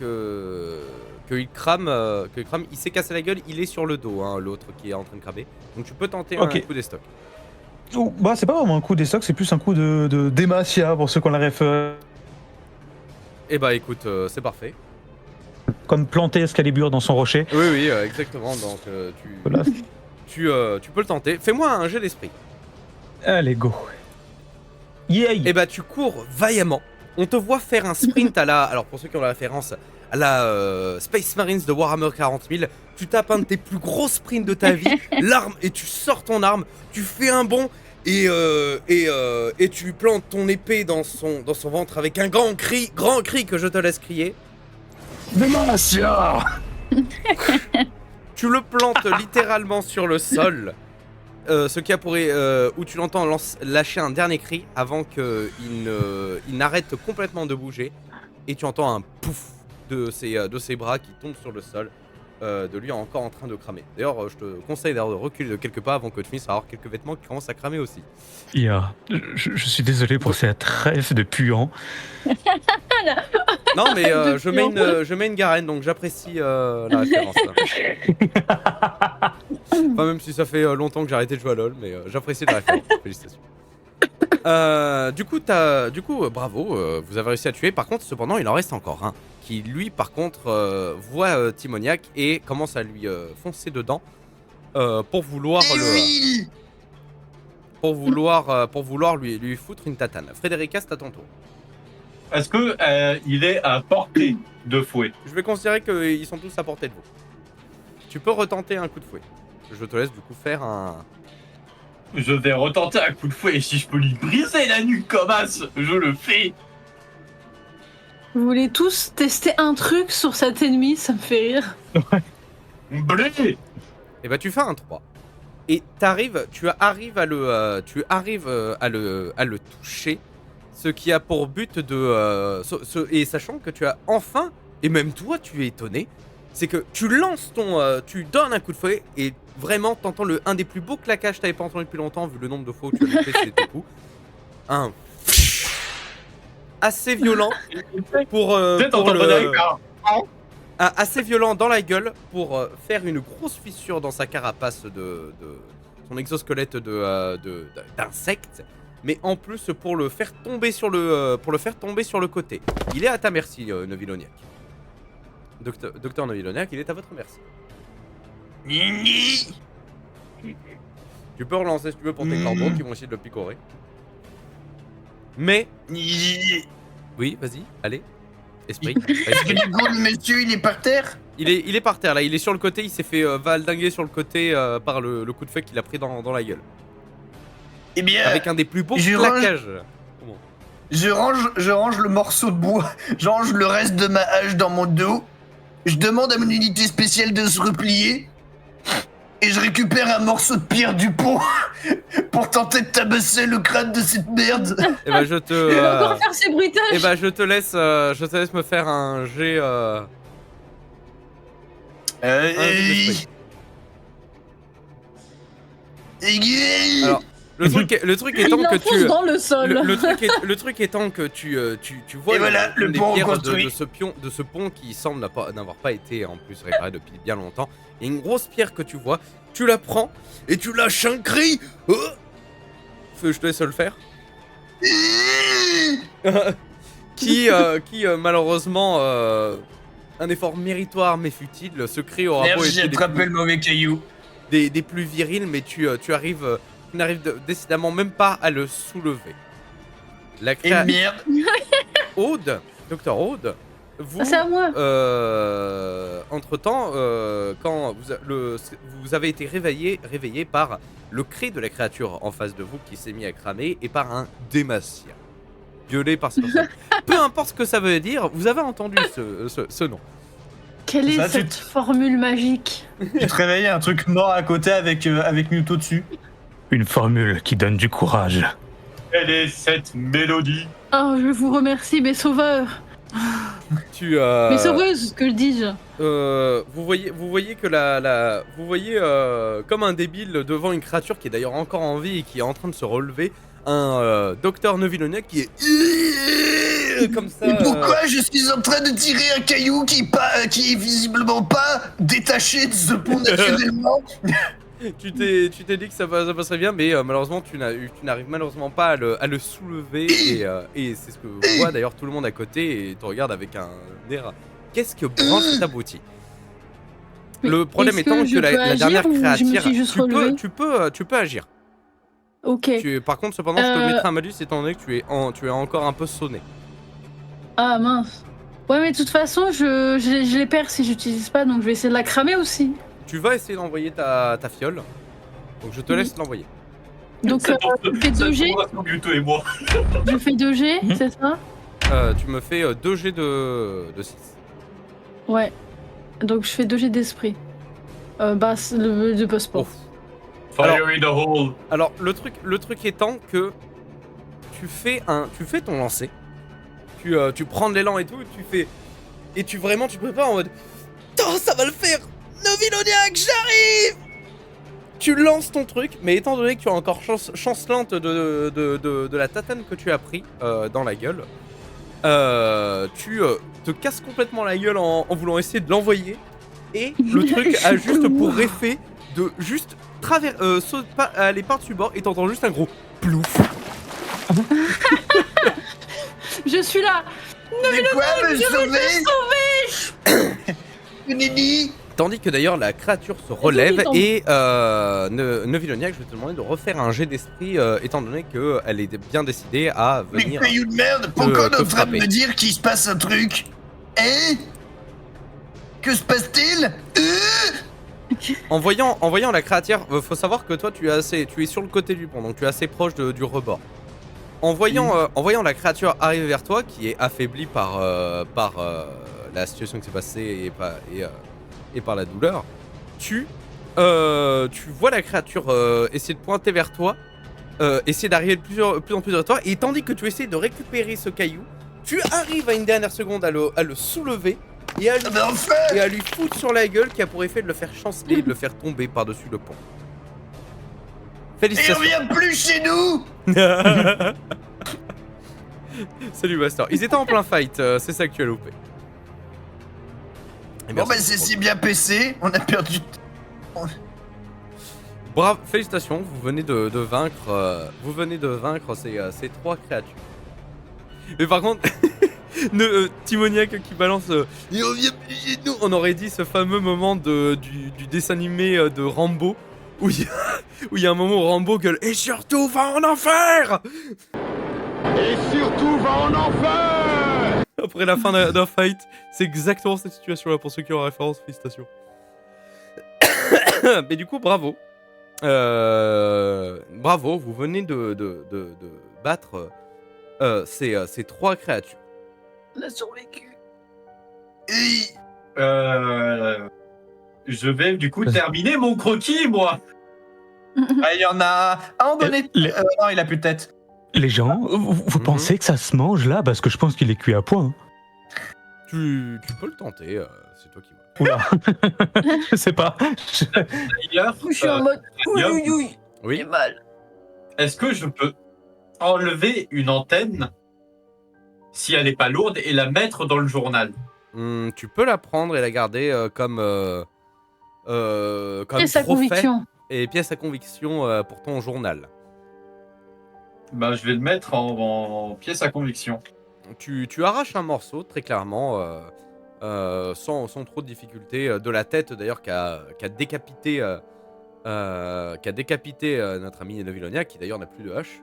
il crame, il s'est cassé la gueule, il est sur le dos, hein, l'autre qui est en train de cramer. Donc tu peux tenter Ok. un coup des stocks. Oh, bah, c'est pas vraiment un coup des stocks, c'est plus un coup de Demacia pour ceux qu'on l'aurait fait. Et bah écoute, c'est parfait. Comme planter Excalibur dans son rocher. Oui, exactement. Donc Voilà. tu peux le tenter. Fais-moi un jet d'esprit. Allez, go. Yay! Et bah tu cours vaillamment. On te voit faire un sprint à la... Alors pour ceux qui ont la référence, à la Space Marines de Warhammer 40 000, tu tapes un de tes plus gros sprints de ta vie, l'arme, et tu sors ton arme, tu fais un bond, et tu plantes ton épée dans son ventre avec un grand cri que je te laisse crier. Demacia! Tu le plantes littéralement sur le sol, ce qui a pourrait, où tu l'entends lâcher un dernier cri avant qu'il n'arrête complètement de bouger, et tu entends un pouf de ses bras qui tombent sur le sol, de lui encore en train de cramer. D'ailleurs, je te conseille de reculer de quelques pas avant que tu finisses à avoir quelques vêtements qui commencent à cramer aussi. Je suis désolé pour cette rêve de puant. Non, mais De je mets une garenne, donc j'apprécie la référence. Enfin, même si ça fait longtemps que j'ai arrêté de jouer à LoL, mais j'apprécie la référence. Félicitations. Du coup, bravo, vous avez réussi à tuer. Par contre, cependant, il en reste encore un qui, lui, par contre, voit Timoniac et commence à lui foncer dedans pour vouloir lui foutre une tatane. Frédérica, c'est à ton tour. Est-ce que il est à portée de fouet? Je vais considérer qu'ils sont tous à portée de vous. Tu peux retenter un coup de fouet. Je te laisse du coup faire un... Je vais retenter un coup de fouet et si je peux lui briser la nuque comme as, je le fais. Vous voulez tous tester un truc sur cet ennemi, ça me fait rire. Blé. Et bah tu fais un 3. Et tu arrives à le toucher, ce qui a pour but de... et sachant que tu as enfin, et même toi tu es étonné, c'est que tu lances tu donnes un coup de fouet et vraiment t'entends un des plus beaux claquages que t'avais pas entendu depuis longtemps vu le nombre de fois où tu as fait ces coups. Un... assez violent assez violent dans la gueule pour faire une grosse fissure dans sa carapace de son exosquelette d'insecte, mais en plus pour le faire tomber sur le côté. Il est à ta merci, Neviloniac. Docteur Neviloniac, il est à votre merci. Tu peux relancer si tu veux pour tes corbeaux qui vont essayer de le picorer. Mais... Oui, vas-y, allez. Esprit. Est-ce que du coup, le monsieur, il est par terre? Il est par terre là, il est sur le côté, il s'est fait valdinguer sur le côté par le coup de feu qu'il a pris dans la gueule. Eh bien, Avec un des plus beaux je claquages. je range le morceau de bois, je range le reste de ma hache dans mon dos, je demande à mon unité spéciale de se replier, et je récupère un morceau de pierre du pont pour tenter de tabasser le crâne de cette merde. Et bah je te... Il va encore faire ses bruitages. Et bah je te laisse me faire un jet... Alors, le truc étant Il que l'enfonce tu... dans le sol. Le truc étant que tu vois Et voilà, le des pont pierres reconstruit. de ce pont qui semble n'avoir pas été en plus réparé depuis bien longtemps. Il y a une grosse pierre que tu vois, tu la prends et tu lâches un cri. Je te laisse le faire. qui malheureusement un effort méritoire mais futile. Ce cri aura beau Merde, j'ai être attrapé le mauvais caillou. des plus virils, mais tu n'arrives décidément même pas à le soulever. Et merde. Aude, Docteur Aude, vous, C'est à moi. entre-temps, quand vous avez été réveillé par le cri de la créature en face de vous qui s'est mis à cramer et par un démassia, violé par ce personnage. Peu importe ce que ça veut dire, vous avez entendu ce nom. Quelle est Ça, cette formule magique? Tu te réveilles, un truc mort à côté avec Muto dessus. Une formule qui donne du courage. Quelle est cette mélodie? Oh, je vous remercie, mes sauveurs. Mes sauveuses, que dis-je? Vous voyez que vous voyez comme un débile devant une créature qui est d'ailleurs encore en vie et qui est en train de se relever, un docteur Neviloniac qui est comme ça. Et pourquoi je suis en train de tirer un caillou qui est visiblement pas détaché de ce pont naturellement? Tu t'es dit que ça passerait bien, mais malheureusement tu n'arrives malheureusement pas à le soulever et c'est ce que voit d'ailleurs tout le monde à côté et te regarde avec un air. Qu'est-ce que branche cet abruti? Le problème étant que la dernière créature, tu peux agir. Ok. Par contre, cependant, je te mettrai un malus étant donné que tu es encore un peu sonné. Ah mince. Ouais, mais de toute façon, je les perds si j'utilise pas, donc je vais essayer de la cramer aussi. Tu vas essayer d'envoyer ta fiole, donc je te laisse l'envoyer. Donc je fais 2 G. Muto et moi. Je fais 2 G, c'est ça? Tu me fais 2 G de 6. Ouais. Donc je fais 2 jets d'esprit. De passeport. Ouf. Fire in the hole. Alors le truc étant que tu fais ton lancer, tu prends de l'élan et tout, et tu prépares en mode oh, ça va le faire, Noviloniac, j'arrive. Tu lances ton truc, mais étant donné que tu as encore chancelante de la tatane que tu as pris dans la gueule, tu te casses complètement la gueule en voulant essayer de l'envoyer, et le truc a juste pour effet de juste aller par-dessus bord, et t'entends juste un gros plouf. Je suis là. Mais quoi, me sauver Nini. Tandis que d'ailleurs la créature se relève et Noviloniac, je vais te demander de refaire un jet d'esprit étant donné qu'elle est bien décidée à Mais venir. caillou de merde, pourquoi on est te en train de frapper. me dire qu'il se passe un truc? Hein? Que se passe-t-il? En voyant la créature, faut savoir que toi tu es sur le côté du pont, donc tu es assez proche du rebord. En voyant la créature arriver vers toi, qui est affaiblie par la situation qui s'est passée et par la douleur, tu vois la créature essayer de pointer vers toi, essayer d'arriver de plus en plus vers toi, et tandis que tu essaies de récupérer ce caillou, tu arrives à une dernière seconde à le soulever et à lui foutre sur la gueule, qui a pour effet de le faire chanceler et de le faire tomber par-dessus le pont. Et on Félicitations. vient plus chez nous. Salut Master. Ils étaient en plein fight, c'est ça que tu as loupé. Et Bon merci bah c'est pour- si bien PC, on a perdu. Bravo, félicitations, vous venez de vaincre ces 3 créatures. Mais par contre, Timoniac qui balance et on vient plus chez nous. On aurait dit ce fameux moment du dessin animé de Rambo où il y a un moment où Rambo gueule et surtout va en enfer. Et surtout, va en enfer! Après la fin d'un fight, c'est exactement cette situation là pour ceux qui ont la référence, félicitations. Mais du coup, bravo. Bravo, vous venez de battre ces 3 créatures. On a survécu. Je vais du coup terminer mon croquis, moi. Ah, il y en a un en donné. Non, il a plus de tête. Les gens, vous Mhm. pensez que ça se mange là? Parce que je pense qu'il est cuit à point. Tu peux le tenter, c'est toi qui vois. Oula. Je sais pas. D'ailleurs, Je suis en mode Guillaume, Oui. j'ai mal. est-ce que je peux enlever une antenne si elle n'est pas lourde et la mettre dans le journal? Tu peux la prendre et la garder comme Et sa trophée conviction. et pièce à conviction pour ton journal. Bah, je vais le mettre en pièce à conviction. Tu arraches un morceau, très clairement, sans trop de difficulté, de la tête d'ailleurs qui a décapité notre ami Noviloniac, qui d'ailleurs n'a plus de hache,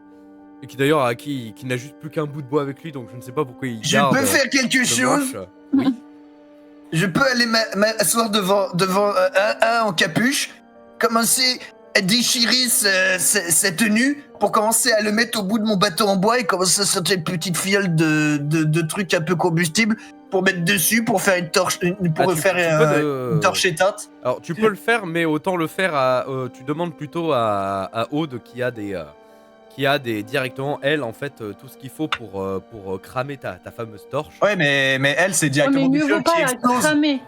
et qui d'ailleurs qui n'a juste plus qu'un bout de bois avec lui, donc je ne sais pas pourquoi il Je garde peux faire quelque le chose. manche. Je peux aller m'asseoir devant un en capuche, commencer à déchirer sa tenue pour commencer à le mettre au bout de mon bateau en bois et commencer à sortir une petite fiole de trucs un peu combustibles pour mettre dessus pour faire une torche, pour Ah, tu faire peux une torche éteinte. Alors tu peux le faire, mais autant le faire tu demandes plutôt à Aude qui a des directement elle en fait tout ce qu'il faut pour cramer ta fameuse torche. Ouais, mais elle, c'est Ouais, directement mais du mieux feu vaut pas qui la explose. cramer.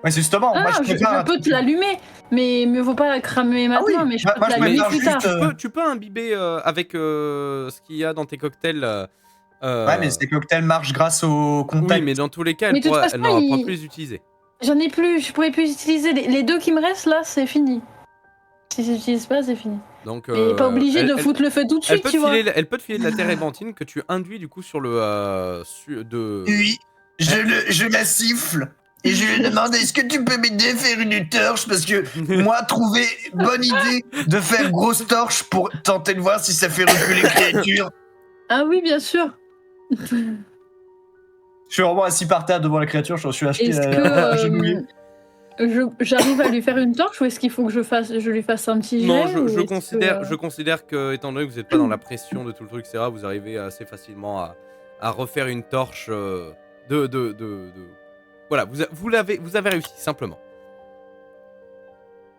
Ouais, c'est justement. Ah, moi, je je préfère un peux truc- te l'allumer, mais mieux vaut pas la cramer maintenant, oui. mais je Moi, peux te je l'allumer préfère plus tard. juste, Tu peux imbiber avec ce qu'il y a dans tes cocktails. Ouais, mais ces cocktails marchent grâce au contact. Oui, mais dans tous les cas, Mais de toute façon, elle n'aura pas il- pu les utiliser. J'en ai plus, je pourrais plus utiliser. Les 2 qui me restent là, c'est fini. Si j'utilise pas, c'est fini. Donc, Mais pas obligé de foutre le feu tout de elle suite, peut tu vois. elle peut te filer de la térébenthine que tu induis du coup sur le Oui, je la siffle et je lui demande est-ce que tu peux m'aider à faire une torche parce que moi trouver bonne idée de faire grosse torche pour tenter de voir si ça fait reculer les créatures. Ah oui, bien sûr. Je suis vraiment assis par terre devant la créature, je suis acheté Est-ce agenouillé. que j'arrive à lui faire une torche ou est-ce qu'il faut que je lui fasse un petit jet Non, ou je est-ce que, je considère que, étant donné que vous n'êtes pas dans la pression de tout le truc, etc., vous arrivez assez facilement à refaire une torche Voilà, vous avez réussi, simplement.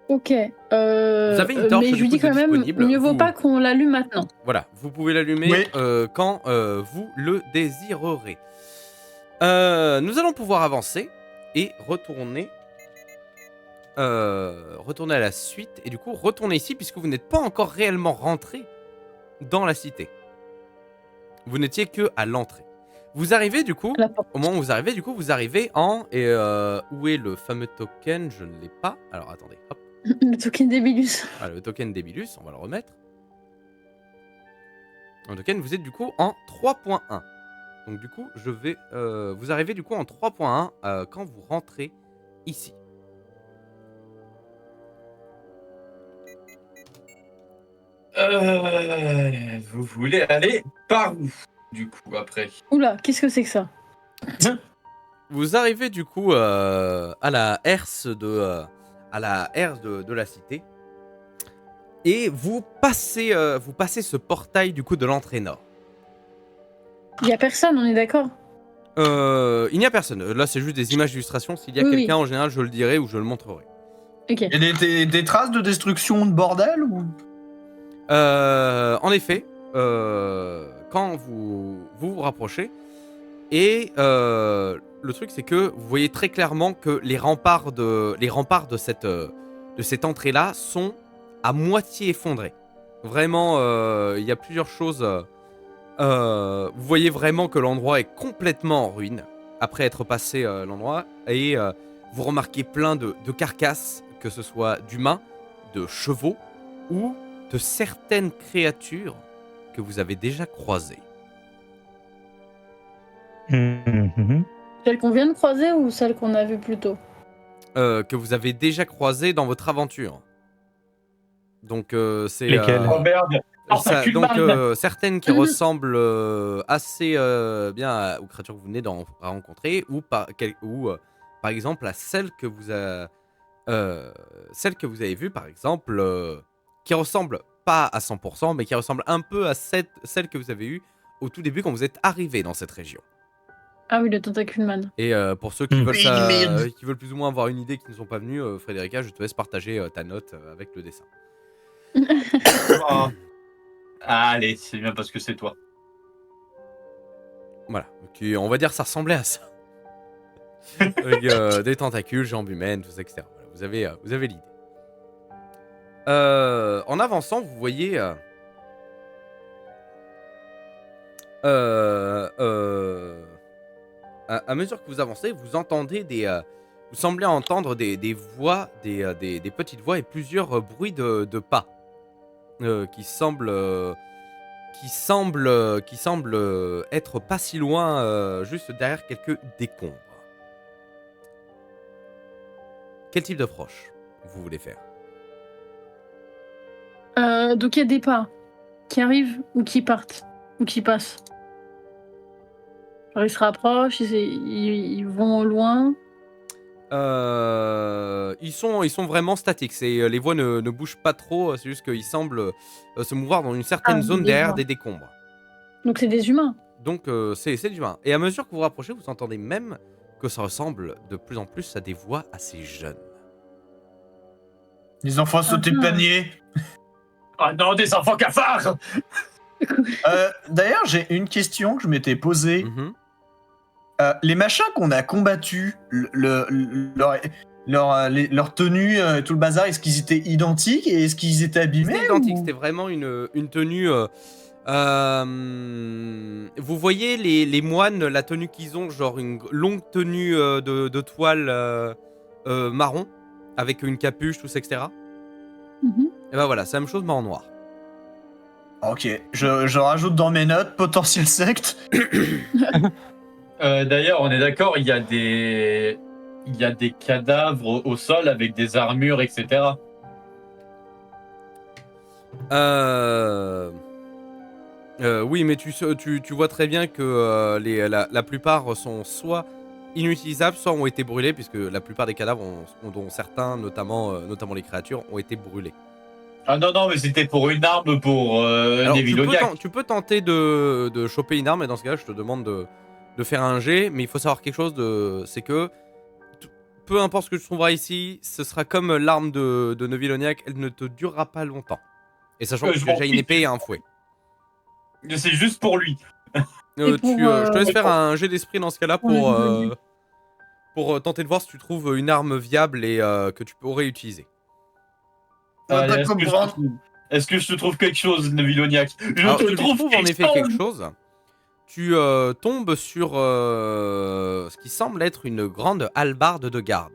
Ok. Vous avez une torche, mais je du lui coup, dis quand de même, disponible. mieux vaut Vous- pas qu'on l'allume maintenant. Voilà, vous pouvez l'allumer Oui. quand vous le désirerez. Nous allons pouvoir avancer et retourner à la suite. Et du coup, retourner ici, puisque vous n'êtes pas encore réellement rentré dans la cité. Vous n'étiez que à l'entrée. Vous arrivez du coup, À la porte. au moment où vous arrivez, vous arrivez en... Et où est le fameux token? Je ne l'ai pas. Alors attendez, hop. Le token d'Ebilus. Ah, le token d'Ebilus, on va le remettre. Le token, vous êtes du coup en 3.1. Donc du coup, je vais... vous arrivez du coup en 3.1 quand vous rentrez ici. Vous voulez aller par où, du coup, après? Oula, qu'est-ce que c'est que ça? Vous arrivez du coup à la herse de la cité. Et vous passez ce portail du coup de l'entrée nord. Il y a personne, on est d'accord? Il n'y a personne. Là, c'est juste des images d'illustration. S'il y a Oui, quelqu'un, en général, je le dirai ou je le montrerai. Ok. Il y a des traces de destruction de bordel ou... En effet, quand vous rapprochez, et le truc c'est que vous voyez très clairement que les remparts de cette entrée-là sont à moitié effondrés. Vraiment, il y a plusieurs choses. Vous voyez vraiment que l'endroit est complètement en ruine après être passé l'endroit, et vous remarquez plein de carcasses, que ce soit d'humains, de chevaux ou de certaines créatures que vous avez déjà croisées. Mhm. Celle qu'on vient de croiser ou celle qu'on a vue plus tôt? Que vous avez déjà croisées dans votre aventure. Donc c'est... Lesquelles Oh merde! Oh, ça cul de donc mal. certaines qui ressemblent assez bien aux créatures que vous venez d'en rencontrer, ou par exemple à celle que vous avez vue, par exemple, qui ressemble pas à 100%, mais qui ressemble un peu à celle que vous avez eue au tout début quand vous êtes arrivé dans cette région. Ah oui, le tentaculeman. Et pour ceux qui, Hmm. qui veulent plus ou moins avoir une idée, qui ne sont pas venus, Frédérica, je te laisse partager ta note avec le dessin. Oh. Allez, c'est bien parce que c'est toi. Voilà, qui, on va dire ça ressemblait à ça. Avec des tentacules, jambes humaines, tout ça, etc. Voilà, vous avez l'idée. En avançant, vous voyez... à mesure que vous avancez, vous entendez vous semblez entendre des voix, des petites voix et plusieurs bruits de pas qui semblent être pas si loin, juste derrière quelques décombres. Quel type d'approche vous voulez faire? Donc il y a des pas qui arrivent ou qui partent ou qui passent. Genre ils se rapprochent, ils vont au loin. Ils sont vraiment statiques. Les voix ne bougent pas trop. C'est juste qu'ils semblent se mouvoir dans une certaine zone des derrière voix. des décombres. Donc c'est des humains. Donc c'est du humain. Et à mesure que vous vous rapprochez, vous entendez même que ça ressemble de plus en plus à des voix assez jeunes. Les enfants sautent le panier. Ah non, des enfants cafards! D'ailleurs, j'ai une question que je m'étais posée. Mhm. Les machins qu'on a combattus, leur tenue, tout le bazar, est-ce qu'ils étaient identiques et est-ce qu'ils étaient abîmés? C'était identique. ou- C'était vraiment une tenue. Vous voyez les moines, la tenue qu'ils ont, genre une longue tenue de toile marron avec une capuche, tout ça, etc. Mhm. Et ben voilà, c'est la même chose mais en noir. Ok, je rajoute dans mes notes potentiel secte. D'ailleurs, on est d'accord, il y a des cadavres au sol avec des armures, etc. Oui, mais tu vois très bien que la plupart sont soit inutilisables, soit ont été brûlés, puisque la plupart des cadavres, dont certains, notamment les créatures, ont été brûlés. Ah non, non, mais c'était pour une arme pour Alors, des Viloniacs. tu peux tenter de choper une arme, et dans ce cas-là, je te demande de faire un jet, mais il faut savoir quelque chose c'est que peu importe ce que tu trouveras ici, ce sera comme l'arme de Neviloniac, elle ne te durera pas longtemps. Et sachant que je tu as m'en déjà une fiche. épée et un fouet. C'est juste pour lui. Et pour, Je te laisse faire un jet d'esprit dans ce cas-là pour les pour tenter de voir si tu trouves une arme viable et que tu pourrais utiliser. On va Allez, pas est-ce que je te comprendre. trouve- est-ce que je te trouve quelque chose, Neviloniac? Je Alors, te tu lui trouve trouves en quelque effet chose. quelque chose. Tu tombes sur ce qui semble être une grande hallebarde de garde.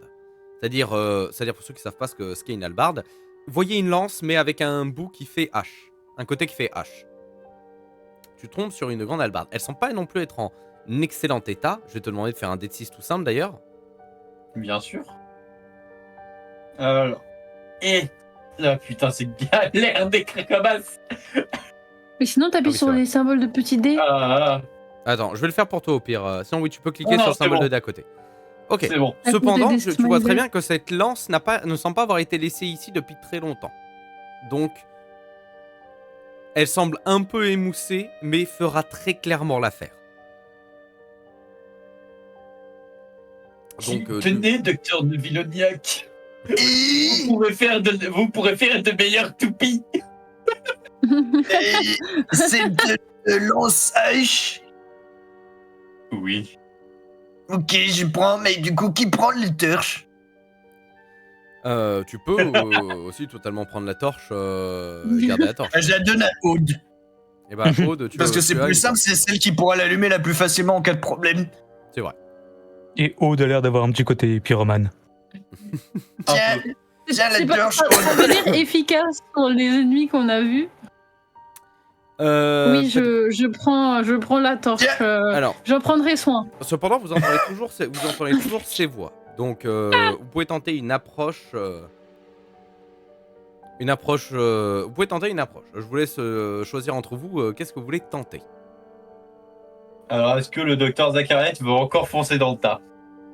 C'est-à-dire pour ceux qui savent pas ce qu'est une hallebarde, voyez une lance mais avec un bout qui fait hache, un côté qui fait hache. Tu tombes sur une grande hallebarde. Elle semble pas non plus être en excellent état. Je vais te demander de faire un dé de 6 tout simple d'ailleurs. Bien sûr. Alors. Et. Ah putain, c'est galère d'écrire comme as. Mais sinon, t'appuies Ah oui, sur c'est vrai. les symboles de petits dés. Ah, Attends, je vais le faire pour toi au pire. Sinon oui, tu peux cliquer Non, sur le c'est symbole bon. de dé à côté. Ok. c'est bon. À côté Cependant, des tu vois très smileys. bien que cette lance ne semble pas avoir été laissée ici depuis très longtemps. Donc, elle semble un peu émoussée, mais fera très clairement l'affaire. Donc, Tenez, docteur Neviloniac. Vous pourrez faire de meilleurs toupies. C'est de lance-hache. Oui. Ok, je prends, mais du coup, qui prend le torche? tu peux aussi totalement prendre la torche, garder la torche. Je la donne à Aude. Et bah, Aude, tu Parce que c'est tu as plus une simple, torche. c'est celle qui pourra l'allumer la plus facilement en cas de problème. C'est vrai. Et Aude a l'air d'avoir un petit côté pyromane. Tiens, tiens la C'est pas torche, ça Aude. veut dire efficace pour les ennemis qu'on a vus. Oui, je prends la torche. Alors, J'en prendrai soin. cependant, vous entendez toujours ces voix. Donc, vous pouvez tenter une approche. Vous pouvez tenter une approche. Je vous laisse choisir entre vous. Qu'est-ce que vous voulez tenter? Alors, est-ce que le docteur Zacharias veut encore foncer dans le tas?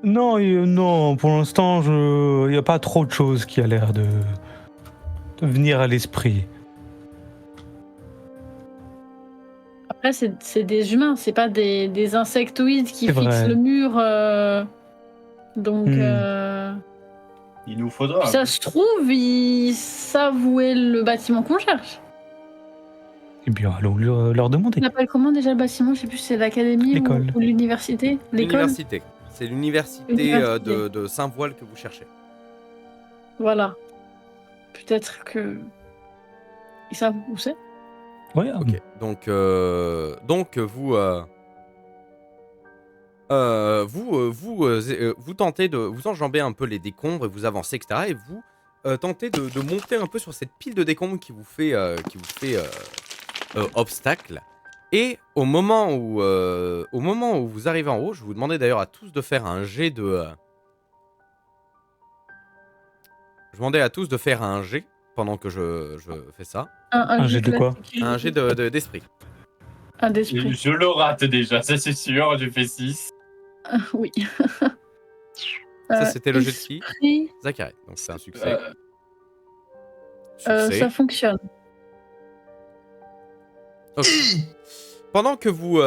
Non, non, pour l'instant, il n'y a pas trop de choses qui a l'air de venir à l'esprit. Après, c'est des humains, c'est pas des insectoïdes qui C'est fixent vrai. le mur. Donc, Il nous faudra. ça se trouve, ils savent où est le bâtiment qu'on cherche. Eh bien, allons leur On demander. appelle comment déjà le bâtiment? Je sais plus, c'est l'académie L'école. ou l'université. L'école. L'université. C'est l'université Université. de Saint-Voile que vous cherchez. Voilà. Peut-être que ils savent où c'est. Ouais, Ok. Donc vous tentez de vous enjamber un peu les décombres et vous avancez, etc. Et vous tentez de monter un peu sur cette pile de décombres qui vous fait obstacle. Et au moment où vous arrivez en haut, je vais vous demander d'ailleurs à tous de faire un jet de. Je demandais à tous de faire un jet pendant que je fais ça. Un jet de quoi? classique. Un jet d'esprit. Un d'esprit. Je le rate déjà, ça c'est sûr, j'ai fait 6. Oui. Ça, c'était le jet de qui? esprit, Zachary. Donc c'est un succès. ça fonctionne. Ok. Pendant que vous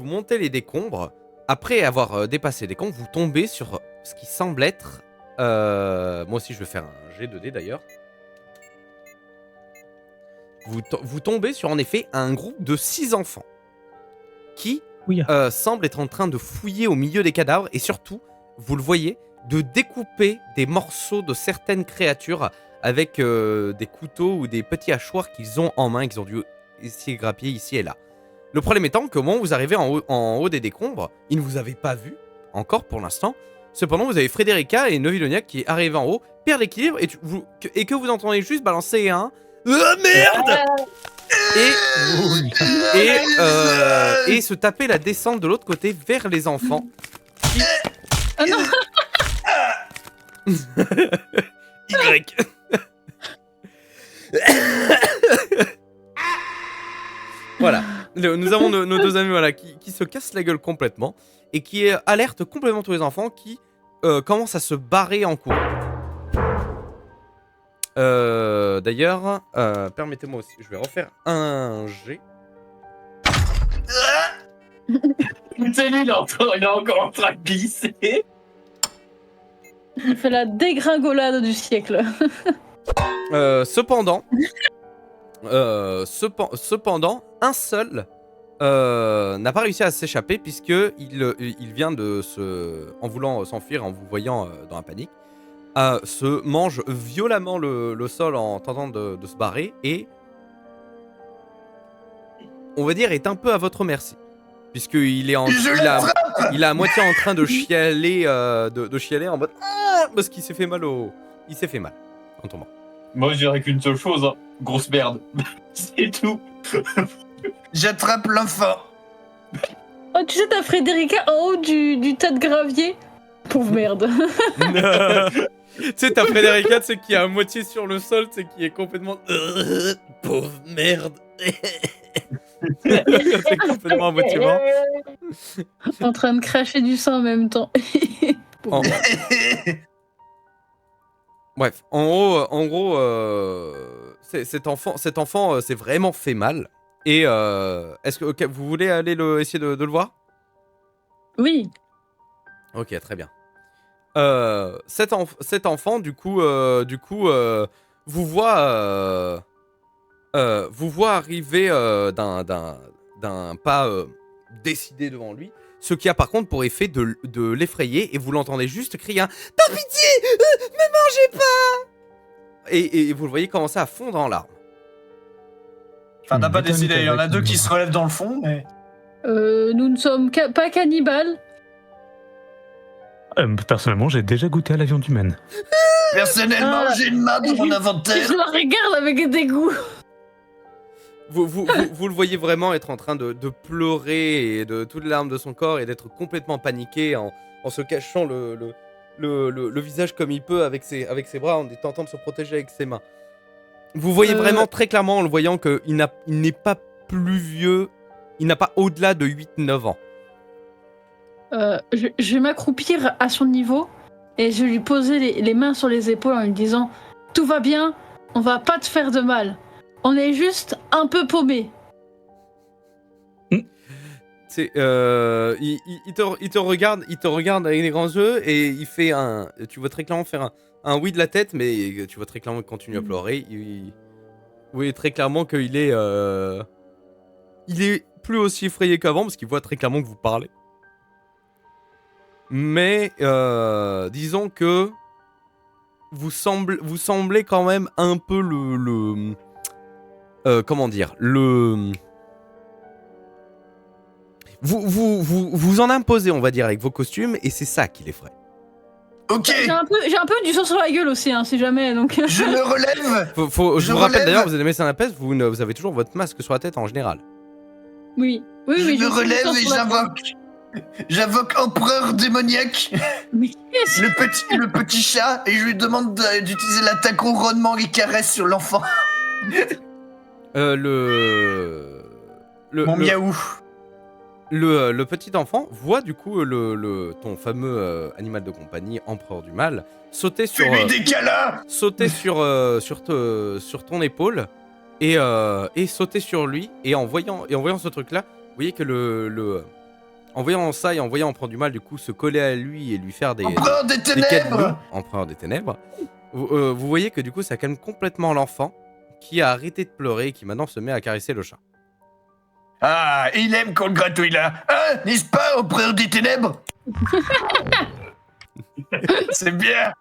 montez les décombres, après avoir dépassé les décombres, vous tombez sur ce qui semble être. Moi aussi, je vais faire un jet de dés d'ailleurs. Vous tombez sur en effet un groupe de 6 enfants qui Oui. semblent être en train de fouiller au milieu des cadavres et surtout, vous le voyez, de découper des morceaux de certaines créatures avec des couteaux ou des petits hachoirs qu'ils ont en main, qu'ils ont dû essayer de grappiller ici et là. Le problème étant qu'au moment où vous arrivez en haut des décombres, ils ne vous avaient pas vu, encore pour l'instant. Cependant, vous avez Frédérica et Neviloniac qui arrivent en haut, perdent l'équilibre et que vous entendez juste balancer un merde et se taper la descente de l'autre côté vers les enfants. Ah non. Y. Voilà. Nous avons nos deux amis voilà, qui se cassent la gueule complètement et qui alertent complètement tous les enfants qui commencent à se barrer en courant. D'ailleurs, permettez-moi aussi, je vais refaire un G. C'est lui, il est encore en train de glisser. Il fait la dégringolade du siècle. Cependant, un seul n'a pas réussi à s'échapper puisque il vient de en voulant s'enfuir, en vous voyant dans la panique, se mange violemment le sol en tentant de se barrer et, on va dire, est un peu à votre merci. Puisqu'il est il est à moitié en train de chialer, de chialer en mode parce qu'il s'est fait mal il s'est fait mal en tombant. Moi, je dirais qu'une seule chose, hein. Grosse merde. C'est tout. J'attrape l'enfant. Oh, tu sais, t'as Frédérica en haut du tas de gravier. Pauvre merde. Tu sais, t'as Frédérica, tu sais, qui est à moitié sur le sol, tu sais, qui est complètement pauvre merde. C'est complètement à moitié mort. En train de cracher du sang en même temps. En- Bref, en gros, cet enfant s'est vraiment fait mal. Et est-ce que vous voulez aller essayer de le voir? Oui. Ok, très bien. Cet enfant, du coup, vous voit arriver d'un pas décidé devant lui, ce qui a par contre pour effet de l'effrayer, et vous l'entendez juste crier un « Par pitié, me mangez pas !» et vous le voyez commencer à fondre en larmes. Enfin, t'as pas M'étonne décidé, il y en a qu'avec deux une- qui se relèvent dans le fond, mais... Nous ne sommes pas cannibales. Personnellement, j'ai déjà goûté à la viande humaine. Personnellement, Ah. j'ai une main dans mon inventaire. Je la regarde avec dégoût. Vous le voyez vraiment être en train de pleurer et de toutes les larmes de son corps et d'être complètement paniqué en se cachant le visage comme il peut avec ses bras, en tentant de se protéger avec ses mains. Vous voyez vraiment très clairement en le voyant qu'il n'est pas plus vieux, il n'a pas au-delà de 8-9 ans. Je vais m'accroupir à son niveau et je vais lui poser les mains sur les épaules en lui disant « Tout va bien, on va pas te faire de mal. On est juste un peu paumé. » Il te regarde avec des grands yeux et il fait tu vois très clairement faire un oui de la tête, mais tu vois très clairement qu'il continue à pleurer. Oui, très clairement qu'il est il est plus aussi effrayé qu'avant parce qu'il voit très clairement que vous parlez. Mais disons que vous semblez quand même un peu comment dire, vous en imposez, on va dire, avec vos costumes, et c'est ça qui l'effraie. Ok, J'ai un peu du sang sur la gueule aussi, hein, si jamais. Donc... je me relève. Je Je vous rappelle relève. d'ailleurs, vous avez mis un appel, vous avez toujours votre masque sur la tête en général. Oui, oui, Je oui. me j'ai du sang relève et sur la tête. J'invoque empereur démoniaque, Mais qu'est-ce le petit chat, et je lui demande d'utiliser l'attaque couronnement et caresse sur l'enfant. Mon Mon miaou. Le petit enfant voit du coup ton fameux animal de compagnie, empereur du mal, sauter sur Fais-lui des câlins. sauter sur ton épaule et sauter sur lui, et en voyant ce truc là, vous voyez que en voyant ça et en voyant empereur du mal du coup se coller à lui et lui faire des Empereur des quêtes bleues, ténèbres. empereur des ténèbres, vous voyez que du coup ça calme complètement l'enfant qui a arrêté de pleurer et qui maintenant se met à caresser le chat. Ah, il aime qu'on le gratouille là. Hein, n'est-ce pas, empereur des ténèbres? C'est bien.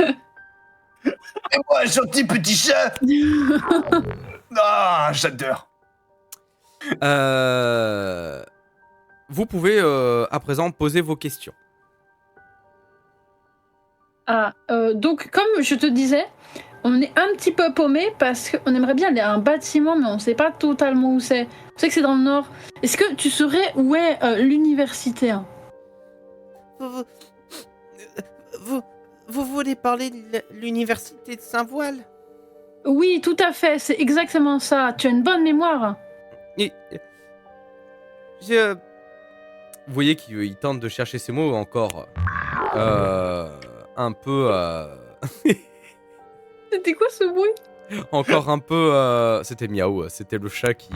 Et moi, gentil petit chat. Ah, j'adore. Vous pouvez à présent poser vos questions. Donc, comme je te disais, on est un petit peu paumé parce qu'on aimerait bien aller à un bâtiment, mais on sait pas totalement où c'est. On sait que c'est dans le nord. Est-ce que tu saurais où est l'université, hein? Vous voulez parler de l'université de Saint-Voile? Oui, tout à fait, c'est exactement ça. Tu as une bonne mémoire. Vous voyez qu'il tente de chercher ses mots encore un peu... C'était quoi ce bruit? encore un peu... C'était Miaou, c'était le chat qui...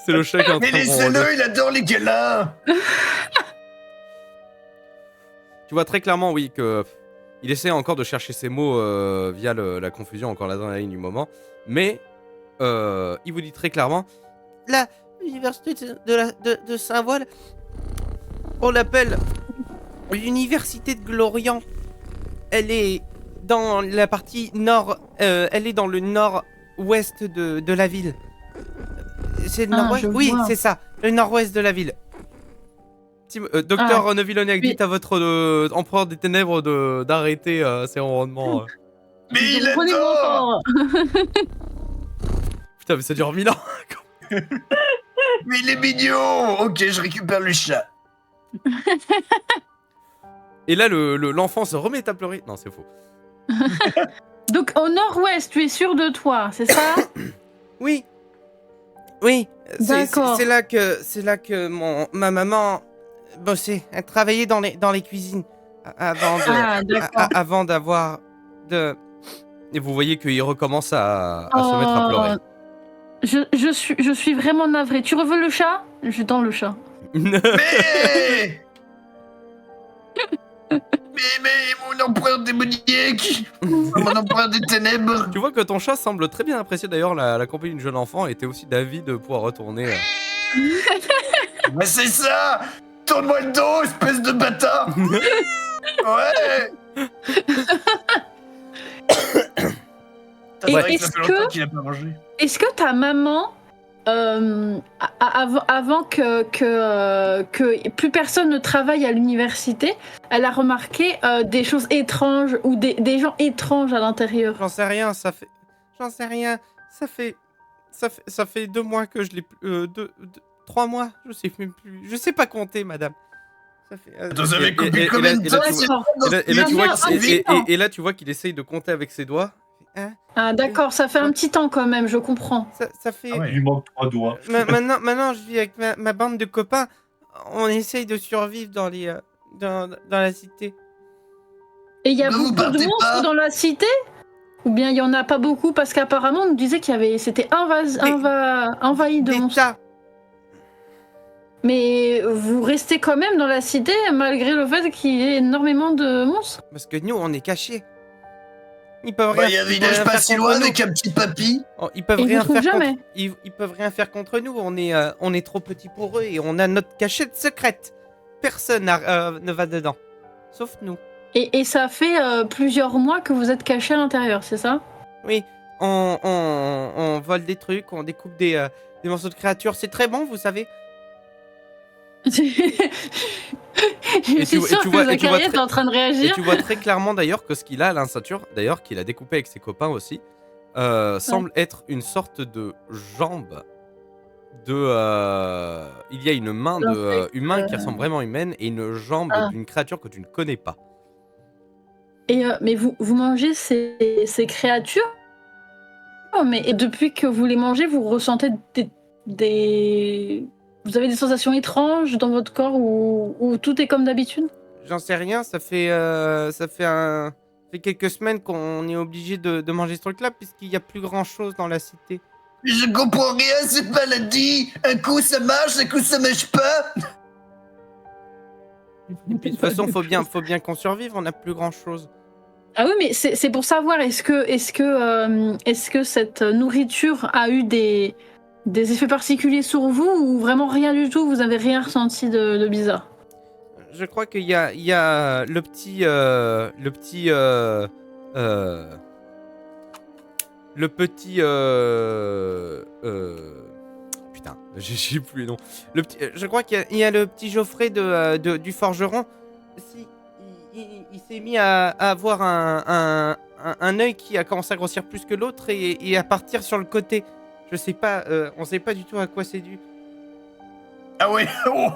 C'est le chat qui est en train Mais de ronronner. laissez-le, il adore les câlins. Tu vois très clairement, oui, que il essaie encore de chercher ses mots via la confusion, encore l'adrénaline du moment. Mais il vous dit très clairement, l'université de Saint-Voile, on l'appelle l'université de Glorian. Elle est dans la partie nord, elle est dans le nord-ouest de la ville. C'est le nord-ouest? je Oui, vois. c'est ça, le nord-ouest de la ville. Docteur Nevilloniak, oui. dites à votre empereur des ténèbres d'arrêter ces ronronnements. Mais il Prenez mon adore. enfant. Putain, mais ça dure 1000 ans. Mais il est mignon. Ok, je récupère le chat. Et là, l'enfant se remet à pleurer. Non, c'est faux. Donc au nord-ouest, tu es sûr de toi, c'est ça? Oui. Oui. D'accord. C'est là que ma maman bossait. Elle travaillait dans les cuisines avant d'avoir de. Et vous voyez qu'il recommence à se mettre à pleurer. Je suis vraiment navrée. Tu veux le chat? Je tends le chat. Mais mon empereur démoniaque. Mon empereur des ténèbres. Tu vois que ton chat semble très bien apprécier d'ailleurs la compagnie d'une jeune enfant et était aussi d'avis de pouvoir retourner. Mais c'est ça. Tourne-moi le dos, espèce de bâtard. Ouais. Et Ouais. Ça fait longtemps qu'il a pas mangé. Est-ce que ta maman, avant que plus personne ne travaille à l'université, elle a remarqué des choses étranges ou des gens étranges à l'intérieur? J'en sais rien, J'en sais rien. Ça fait 2 mois que je l'ai plus. 3 mois, je sais même plus. Je sais pas compter, madame. Ça fait. Attends, ça fait combien de temps et là, tu vois qu'il essaye de compter avec ses doigts. Hein? Ah d'accord, ça fait un petit temps quand même, je comprends. Ça fait. Ah ouais. Il lui manque 3 doigts. Maintenant, je vis avec ma bande de copains. On essaye de survivre dans la cité. Et il y a Vous beaucoup de partez monstres pas dans la cité? Ou bien il y en a pas beaucoup parce qu'apparemment on nous disait c'était envahi de Des monstres. tas. Mais vous restez quand même dans la cité malgré le fait qu'il y ait énormément de monstres? Parce que nous, on est cachés. Ils peuvent Bah, rien. il y a un ils peuvent village rien pas faire si contre loin nous. avec un petit papy. Oh, ils peuvent Ils rien vous trouvent faire jamais. contre. Ils peuvent rien faire contre nous. On est trop petits pour eux et on a notre cachette secrète. Personne ne va dedans, sauf nous. Et ça fait plusieurs mois que vous êtes cachés à l'intérieur, c'est ça? Oui, on vole des trucs, on découpe des morceaux de créatures. C'est très bon, vous savez. Je suis sûre que Zacharia est en train de Et réagir. tu vois très clairement d'ailleurs que ce qu'il a à la ceinture, d'ailleurs qu'il a découpé avec ses copains aussi, semble être une sorte de jambe de. Il y a une main de humain qui ressemble vraiment humaine et une jambe d'une créature que tu ne connais pas. Et mais vous mangez ces créatures? Oh, et depuis que vous les mangez, vous ressentez vous avez des sensations étranges dans votre corps ou tout est comme d'habitude? J'en sais rien, ça fait quelques semaines qu'on est obligé de manger ce truc-là puisqu'il n'y a plus grand-chose dans la cité. Mais je comprends rien, cette maladie. Un coup ça marche, un coup ça marche pas. Et puis de toute façon, faut bien qu'on survive, on n'a plus grand-chose. Ah oui, mais c'est pour savoir, est-ce que cette nourriture a eu des effets particuliers sur vous ou vraiment rien du tout, vous avez rien ressenti de bizarre? Je crois qu'il y a le petit putain, j'ai plus les noms. Je crois qu'il y a le petit Geoffrey du forgeron. Si, il s'est mis à avoir un œil qui a commencé à grossir plus que l'autre et à partir sur le côté. Je sais pas, on sait pas du tout à quoi c'est dû. Ah ouais. Oh.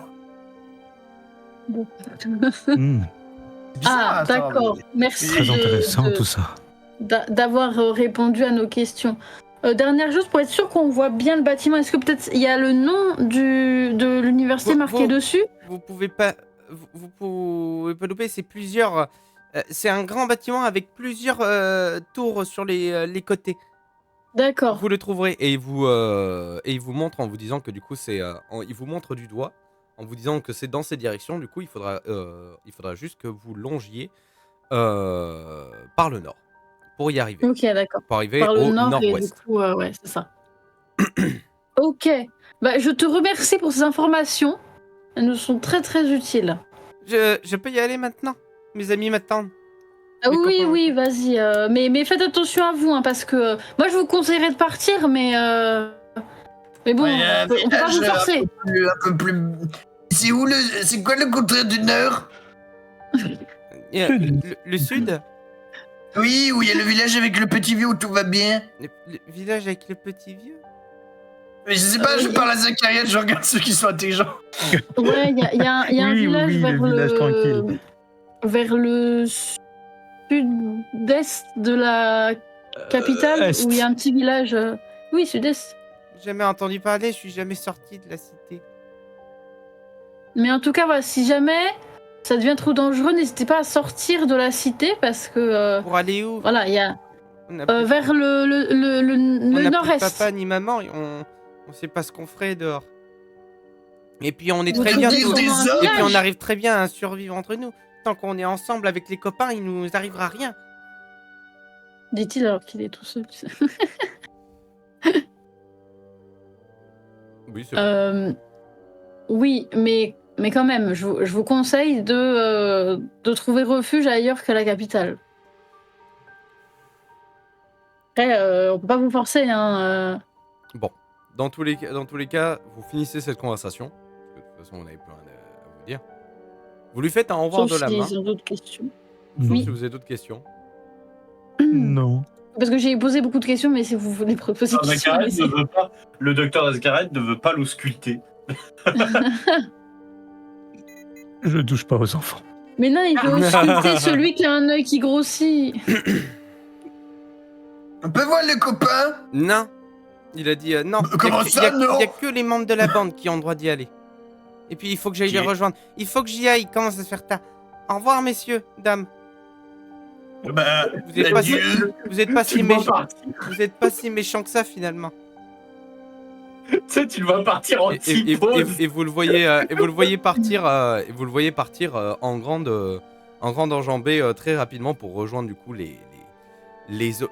Hmm, C'est bizarre, Ah, ça. d'accord. Merci très intéressant tout ça. d'avoir répondu à nos questions. Dernière chose, pour être sûr qu'on voit bien le bâtiment, est-ce que peut-être il y a le nom de l'université marqué dessus? Vous pouvez pas louper, c'est plusieurs. C'est un grand bâtiment avec plusieurs tours sur les côtés. D'accord. Vous le trouverez et il vous montre en vous disant que du coup il vous montre du doigt en vous disant que c'est dans cette direction. Du coup, il faudra juste que vous longiez par le nord pour y arriver. Ok, d'accord. Pour arriver Par le au nord et du nord-ouest. coup, ouais, c'est ça. Ok. Bah, je te remercie pour ces informations. Elles nous sont très très utiles. Je peux y aller maintenant? Mes amis m'attendent. Ah Les oui, copains. oui, vas-y. Mais faites attention à vous, hein, parce que moi je vous conseillerais de partir, mais bon, Ouais, on peut pas vous forcer. Un peu plus. C'est où c'est quoi le contraire du nord? Le sud? Oui, où il y a le village avec le petit vieux où tout va bien. Le village avec le petit vieux? Mais je sais pas, je parle à Zacharias, je regarde ceux qui sont intelligents. Ouais, il y a un Oui, village oui, vers le village tranquille. vers le sud-est de la capitale, Est. où il y a un petit village. Oui, sud-est. Jamais entendu parler, je suis jamais sorti de la cité. Mais en tout cas, voilà, si jamais ça devient trop dangereux, n'hésitez pas à sortir de la cité parce que Pour aller où? voilà, il y a On a plus- vers on le n'a plus de nord-est. papa ni maman, et on sait pas ce qu'on ferait dehors. Et puis on est Vous très trouvez bien dire sûrement des un hommes. Et puis on village. arrive très bien à survivre entre nous. Tant qu'on est ensemble avec les copains, il nous arrivera rien. Dit-il alors qu'il est tout seul. Tu sais. Oui, c'est Oui, mais quand même, je vous conseille de trouver refuge ailleurs que la capitale. Après, on peut pas vous forcer, hein. Bon, dans tous les cas, vous finissez cette conversation. Parce que de toute façon, on n'avait plus rien à vous dire. Vous lui faites un au revoir Sauf de la main. s'ils ont d'autres questions. Sauf Oui. si vous avez d'autres questions. Non. Parce que j'ai posé beaucoup de questions, mais si vous voulez poser des questions, Zacharias allez-y. ne veut pas. Le docteur Zacharias ne veut pas l'ausculter. Je touche pas aux enfants. Mais non, il veut ausculter celui qui a un œil qui grossit. On peut voir le copain? Non. Il a dit non. Comment ça, non? Il y a que les membres de la bande qui ont le droit d'y aller. Et puis il faut que j'aille les Ok. rejoindre. Il faut que j'y aille. Il commence à se faire tard. Au revoir, messieurs, dames. Bah, Vous êtes pas si, adieu. vous êtes pas Tu si le vois méchant. partir. Vous êtes pas si méchant que ça finalement. Tu sais, tu le vois partir en typose. Et vous le voyez partir en grande enjambée très rapidement pour rejoindre du coup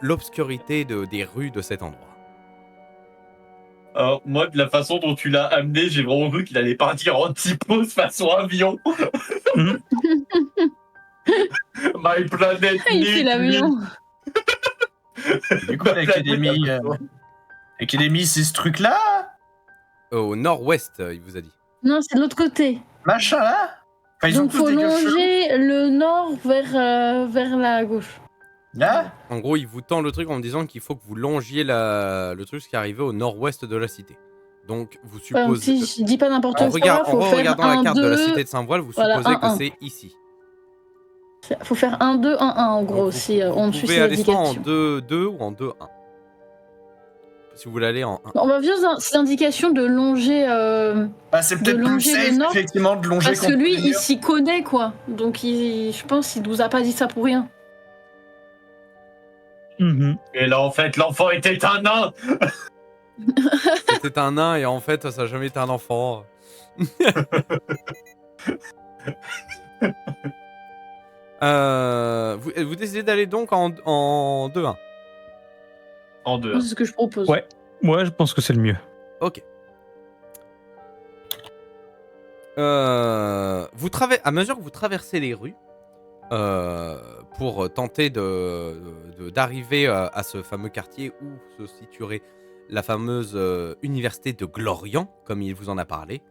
l'obscurité des rues de cet endroit. Alors, moi, de la façon dont tu l'as amené, j'ai vraiment cru qu'il allait partir en typose façon avion. Mhm. My planet Il fait l'avion. Du coup, l'académie, c'est ce truc-là? Au nord-ouest, il vous a dit. Non, c'est de l'autre côté. Machin là? Enfin, ils ont Donc tous faut des gueules cheloues. longer le nord vers la gauche. Là? En gros, il vous tend le truc en me disant qu'il faut que vous longiez le truc qui est arrivé au nord-ouest de la cité. Donc, vous Enfin, supposez... si je dis pas n'importe en quoi, faut faire regardant la 1, carte de la 2. cité de Saint-Voile, vous Voilà, supposez que 1-1. c'est ici. Faut faire 1, 2, 1, 1 en gros, Donc, si on suit pouvez ces aller soit en indications. 2-2 ou en 2-1. Si vous voulez aller en 1. On va vient ces indications de longer, Bah, c'est peut-être plus longer le safe, nord, effectivement, de longer parce que contre lui, le il mur. s'y connaît, quoi. Donc je pense qu'il nous a pas dit ça pour rien. Mhm. Et là, en fait, l'enfant était un nain. C'était un nain et en fait, ça n'a jamais été un enfant. Vous décidez d'aller donc en 2-1. En deux. C'est ce que je propose. Ouais. Moi, je pense que c'est le mieux. Ok. À mesure que vous traversez les rues, pour tenter d'arriver à ce fameux quartier où se situerait la fameuse université de Glorian, comme il vous en a parlé,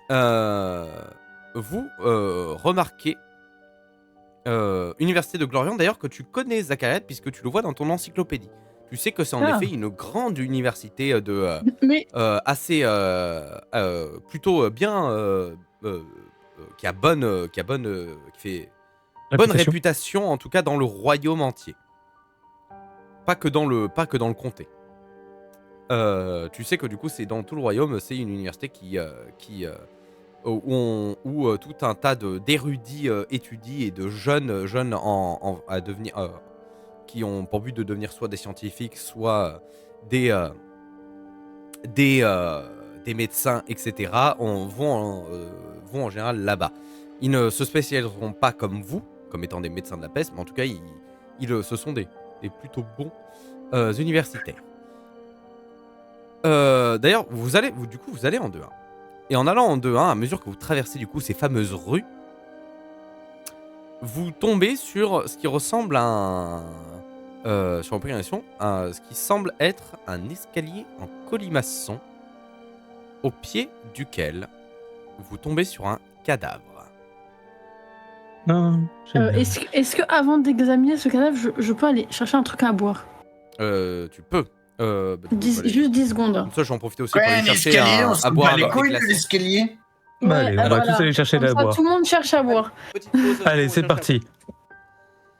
vous remarquez université de Glorian, d'ailleurs, que tu connais, Zacharias, puisque tu le vois dans ton encyclopédie. Tu sais que c'est en effet une grande université Mais assez plutôt bien qui fait bonne réputation en tout cas dans le royaume entier. Pas que dans le comté. Tu sais que du coup c'est dans tout le royaume, c'est une université où tout un tas d'érudits étudient et de jeunes à devenir qui ont pour but de devenir soit des scientifiques, soit des des médecins, etc., vont en général là-bas. Ils ne se spécialiseront pas comme vous, comme étant des médecins de la peste, mais en tout cas, ce sont des plutôt bons universitaires. D'ailleurs, vous allez en 2-1. Et en allant en 2-1, à mesure que vous traversez du coup ces fameuses rues, vous tombez sur ce qui ressemble à sur ce qui semble être un escalier en colimaçon, au pied duquel vous tombez sur un cadavre. Non, j'aime bien. Est-ce que avant d'examiner ce cadavre, je peux aller chercher un truc à boire? Tu peux. Juste 10 secondes. Comme ça, j'en profite aussi Ouais, pour un aller chercher escalier, on à se boire bat les avec des couilles de glaçons. l'escalier. Bah, allez, on va tous aller chercher Comme de la ça, boire. tout le monde cherche à boire. Petite pause, Allez, on c'est cherche parti.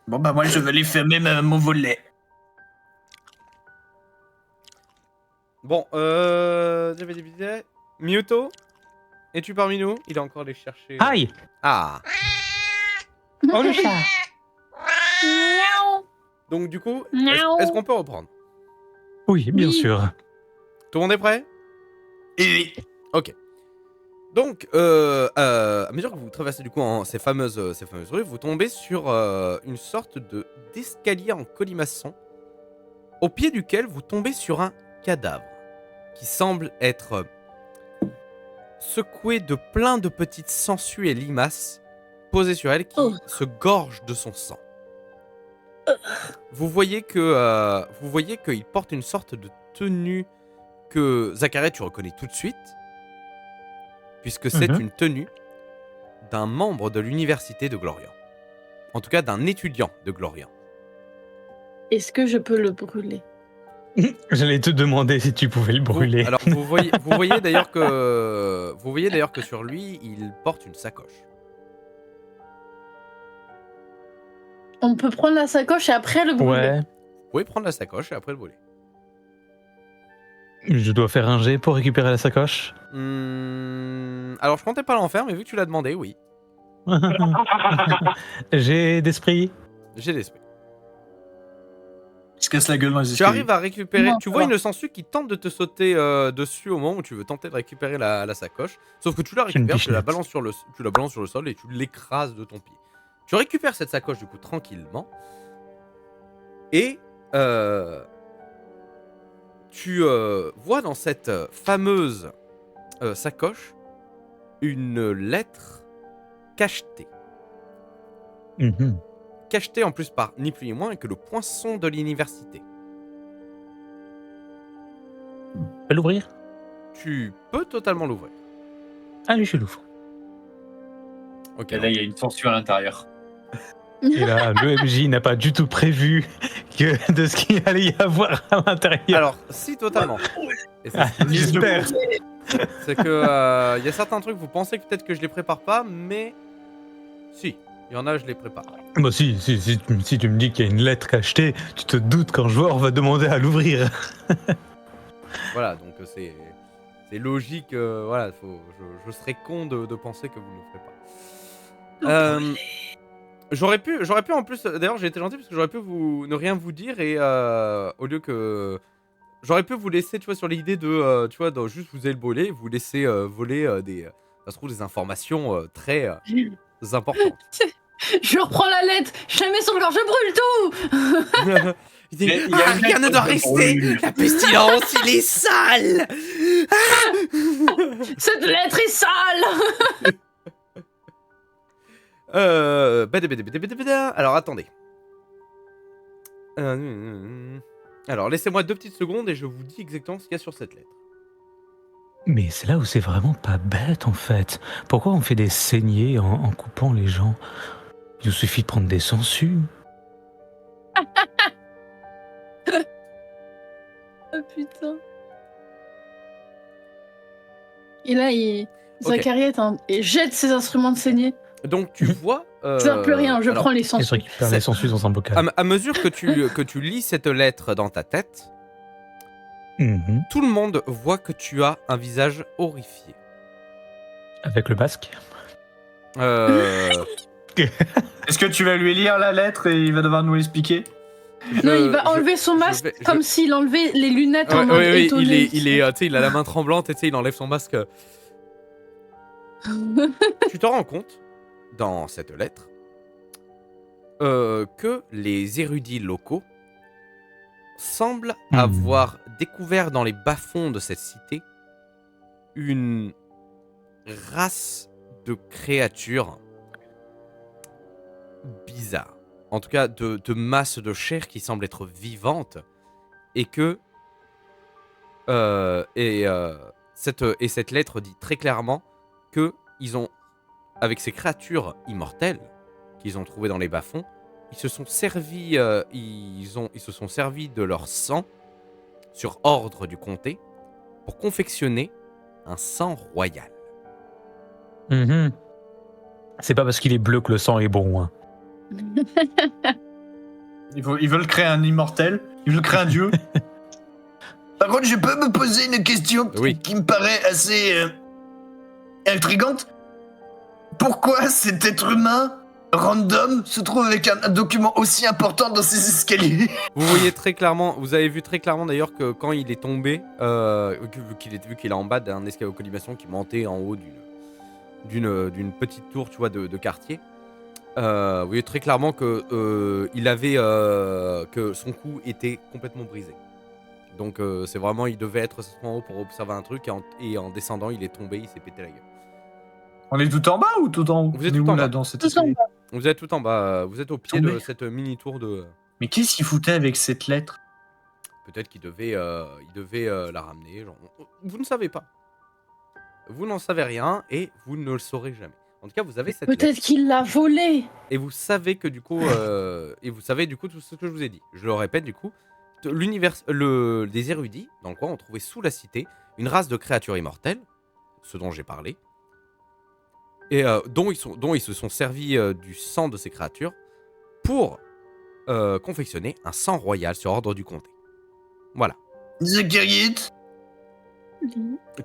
Bon, bah, moi, je vais aller fermer mon volet. Bon, Mewtwo, es-tu parmi nous? Il est encore allé chercher. Aïe! Ah. Oh le chat! Miaou. Donc du coup, Miaou. est-ce qu'on peut reprendre? Oui, bien Oui. sûr. Tout le monde est prêt? Et Ok. Donc, à mesure que vous traversez du coup ces fameuses rues, vous tombez sur une sorte d'escalier en colimaçon, au pied duquel vous tombez sur un cadavre qui semble être secoué de plein de petites sangsues et limaces posées sur elle qui se gorgent de son sang. Vous voyez qu'il porte une sorte de tenue que Zacharia tu reconnais tout de suite, puisque c'est une tenue d'un membre de l'université de Glorian. En tout cas, d'un étudiant de Glorian. Est-ce que je peux le brûler? J'allais te demander si tu pouvais le brûler. Alors, vous voyez d'ailleurs que sur lui, il porte une sacoche. On peut prendre la sacoche et après le brûler. Ouais. Vous pouvez prendre la sacoche et après le voler. Je dois faire un jet pour récupérer la sacoche. Alors, je comptais pas l'en faire, mais vu que tu l'as demandé, oui. J'ai d'esprit. J'ai l'esprit. il se casse la gueule dans les Tu escaliers. arrives à récupérer. Non, Tu ça vois va. une sangsue qui tente de te sauter dessus au moment où tu veux tenter de récupérer la sacoche. Sauf que tu la C'est une récupères, tu la pichenette. balances sur le sol et tu l'écrases de ton pied. Tu récupères cette sacoche du coup tranquillement. Et tu vois dans cette fameuse sacoche une lettre cachetée. Mhm. Cachetée en plus par ni plus ni moins que le poinçon de l'université. On peut l'ouvrir? Tu peux totalement l'ouvrir. Allez, je l'ouvre. Ok. Et là, il y a une sangsue à l'intérieur. Et là, le MJ n'a pas du tout prévu de ce qu'il allait y avoir à l'intérieur. Alors, si totalement. Et c'est- Ah, j'espère. C'est que il y a certains trucs, vous pensez que peut-être que je les prépare pas, mais si, il y en a, je les prépare. Bah si tu me dis qu'il y a une lettre cachetée, tu te doutes qu'un joueur va demander à l'ouvrir. Voilà, donc c'est logique. Voilà, je serais con de penser que vous ne le ferez pas. J'aurais pu en plus. D'ailleurs, j'ai été gentil parce que j'aurais pu ne rien vous dire et au lieu que j'aurais pu vous laisser, tu vois, sur l'idée de, tu vois, de juste vous éboler, vous laisser voler ça se trouve des informations très importantes. Je reprends la lettre, je la mets sur le corps, je brûle tout. Il dit, Mais il y a une rien ne lettre doit de rester. brûle. La pestilence, il est sale. Cette lettre est sale. Alors attendez. Alors laissez-moi 2 petites secondes et je vous dis exactement ce qu'il y a sur cette lettre. Mais c'est là où c'est vraiment pas bête en fait. Pourquoi on fait des saignées en coupant les gens? Il nous suffit de prendre des sangsues. Oh putain. Et là, Ok. Zacharia jette ses instruments de saignée. Donc tu vois. Je sers plus rien, je alors, prends les Et je sangsues. récupère les sangsues dans un bocal. à mesure que tu lis cette lettre dans ta tête, Mhm. tout le monde voit que tu as un visage horrifié. Avec le basque. Euh, Est-ce que tu vas lui lire la lettre et il va devoir nous l'expliquer? Non, il va enlever son je masque vais- comme s'il enlevait les lunettes en Ouais, mode oui, étonné. tu sais, il a la main tremblante et tu sais, il enlève son masque. Tu te rends compte, dans cette lettre, que les érudits locaux semblent avoir découvert dans les bas-fonds de cette cité une race de créatures bizarres. En tout cas, de masse de chair qui semble être vivante et que cette lettre dit très clairement que ils ont, avec ces créatures immortelles qu'ils ont trouvées dans les bas-fonds, ils se sont servis, ils se sont servis de leur sang sur ordre du comté pour confectionner un sang royal. Mhm. C'est pas parce qu'il est bleu que le sang est bon. Hein. Ils veulent créer un immortel, ils veulent créer un dieu. Par contre, je peux me poser une question Oui. qui me paraît assez intrigante. Pourquoi cet être humain random se trouve avec un document aussi important dans ses escaliers? Vous voyez très clairement, vous avez vu très clairement d'ailleurs que quand il est tombé, vu qu'il est en bas d'un escalier de collimation qui montait en haut d'une petite tour, tu vois, de quartier. Vous voyez très clairement que il avait que son cou était complètement brisé. Donc c'est vraiment, il devait être en haut pour observer un truc et en descendant, il est tombé, il s'est pété la gueule. On est tout en bas ou tout en haut? Vous êtes On est tout où en là bas. dans cet Tout en escalier? Vous êtes tout en bas, vous êtes au pied Tombé. de cette mini tour de. Mais qu'est-ce qu'il foutait avec cette lettre? Peut-être qu'il devait, la ramener. Genre, vous ne savez pas. Vous n'en savez rien et vous ne le saurez jamais. En tout cas, vous avez cette lettre. Peut-être qu'il l'a volé. Et vous savez que du coup, tout ce que je vous ai dit. Je le répète du coup, des érudits dans le coin ont trouvé sous la cité une race de créatures immortelles, ce dont j'ai parlé, et dont ils se sont servis du sang de ces créatures pour confectionner un sang royal sur ordre du comté. Voilà. Zakariet?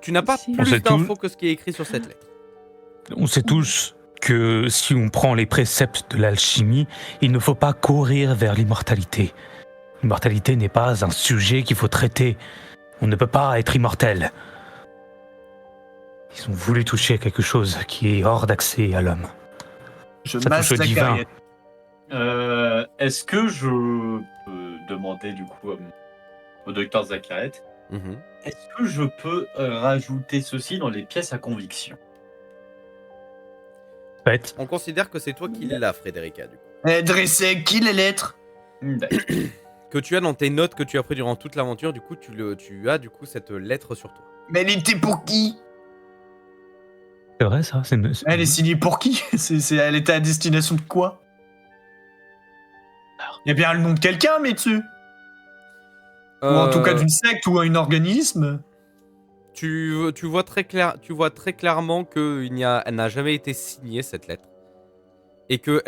Tu n'as pas Si. On plus sait tout. d'infos que ce qui est écrit sur cette lettre. On sait tous que si on prend les préceptes de l'alchimie, il ne faut pas courir vers l'immortalité. L'immortalité n'est pas un sujet qu'il faut traiter. On ne peut pas être immortel. Ils ont voulu toucher quelque chose qui est hors d'accès à l'homme. Je Ça masse touche au divin. Zakariet. Est-ce que je peux demander du coup au docteur Zacharet, Mhm. est-ce que je peux rajouter ceci dans les pièces à conviction? Fait. On considère que c'est toi qui l'as, Frédérica, du coup. Dressez qui les lettres? D'accord. Que tu as dans tes notes que tu as pris durant toute l'aventure, du coup, tu as du coup cette lettre sur toi. Mais elle était pour qui? C'est vrai ça Elle est signée pour qui? Elle était à destination de quoi? Il y a bien le nom de quelqu'un, mais dessus. Ou en tout cas d'une secte ou un organisme. Tu vois très clairement que elle n'a jamais été signée cette lettre et que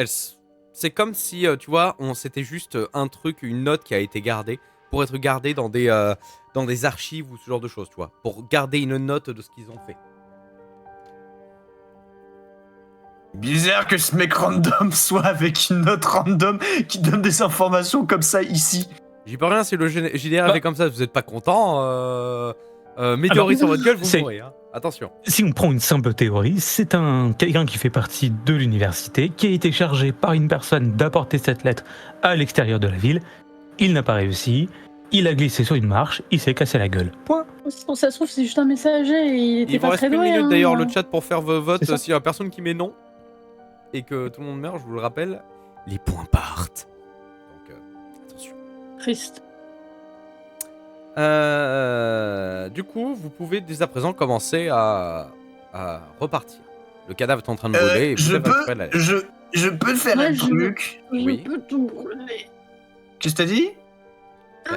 c'est comme si tu vois, c'était juste un truc, une note qui a été gardée pour être gardée dans des archives ou ce genre de choses, tu vois, pour garder une note de ce qu'ils ont fait. Bizarre que ce mec random soit avec une note random qui donne des informations comme ça ici. J'y peux rien si le JDR avait comme ça, vous êtes pas content, météorite sur votre gueule, vous c'est- mourrez, hein. Attention. Si on prend une simple théorie, c'est quelqu'un qui fait partie de l'université, qui a été chargé par une personne d'apporter cette lettre à l'extérieur de la ville. Il n'a pas réussi, il a glissé sur une marche, il s'est cassé la gueule. Point. Ça se trouve, c'est juste un messager et il était Il vous pas reste très une doué. minute hein. d'ailleurs le chat pour faire vos votes. C'est ça. S'il y a personne qui met non et que tout le monde meurt, je vous le rappelle, les points partent. Donc attention. Triste. Du coup, vous pouvez dès à présent commencer à repartir. Le cadavre est en train de brûler. Et vous Je avez récupéré la lettre. je peux faire Ouais, un je- truc. Je Oui. peux tout brûler. Qu'est-ce que t'as dit?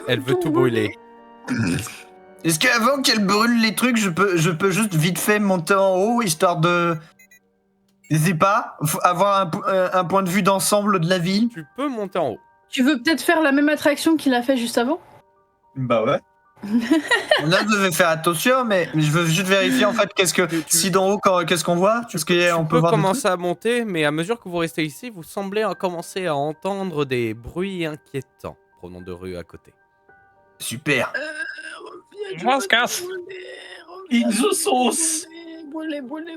Elle veut tout brûler. Est-ce qu'avant qu'elle brûle les trucs, je peux juste vite fait monter en haut, histoire de... Je sais pas, avoir un point de vue d'ensemble de la ville? Tu peux monter en haut. Tu veux peut-être faire la même attraction qu'il a fait juste avant? Bah ouais. Là, je devais faire attention, mais je veux juste vérifier en fait si d'en haut, qu'est-ce qu'on voit? Parce Tu qu'on peut peux voir des commencer à monter, mais à mesure que vous restez ici, vous semblez commencer à entendre des bruits inquiétants provenant de rues à côté. Super. On se casse. In the sauce.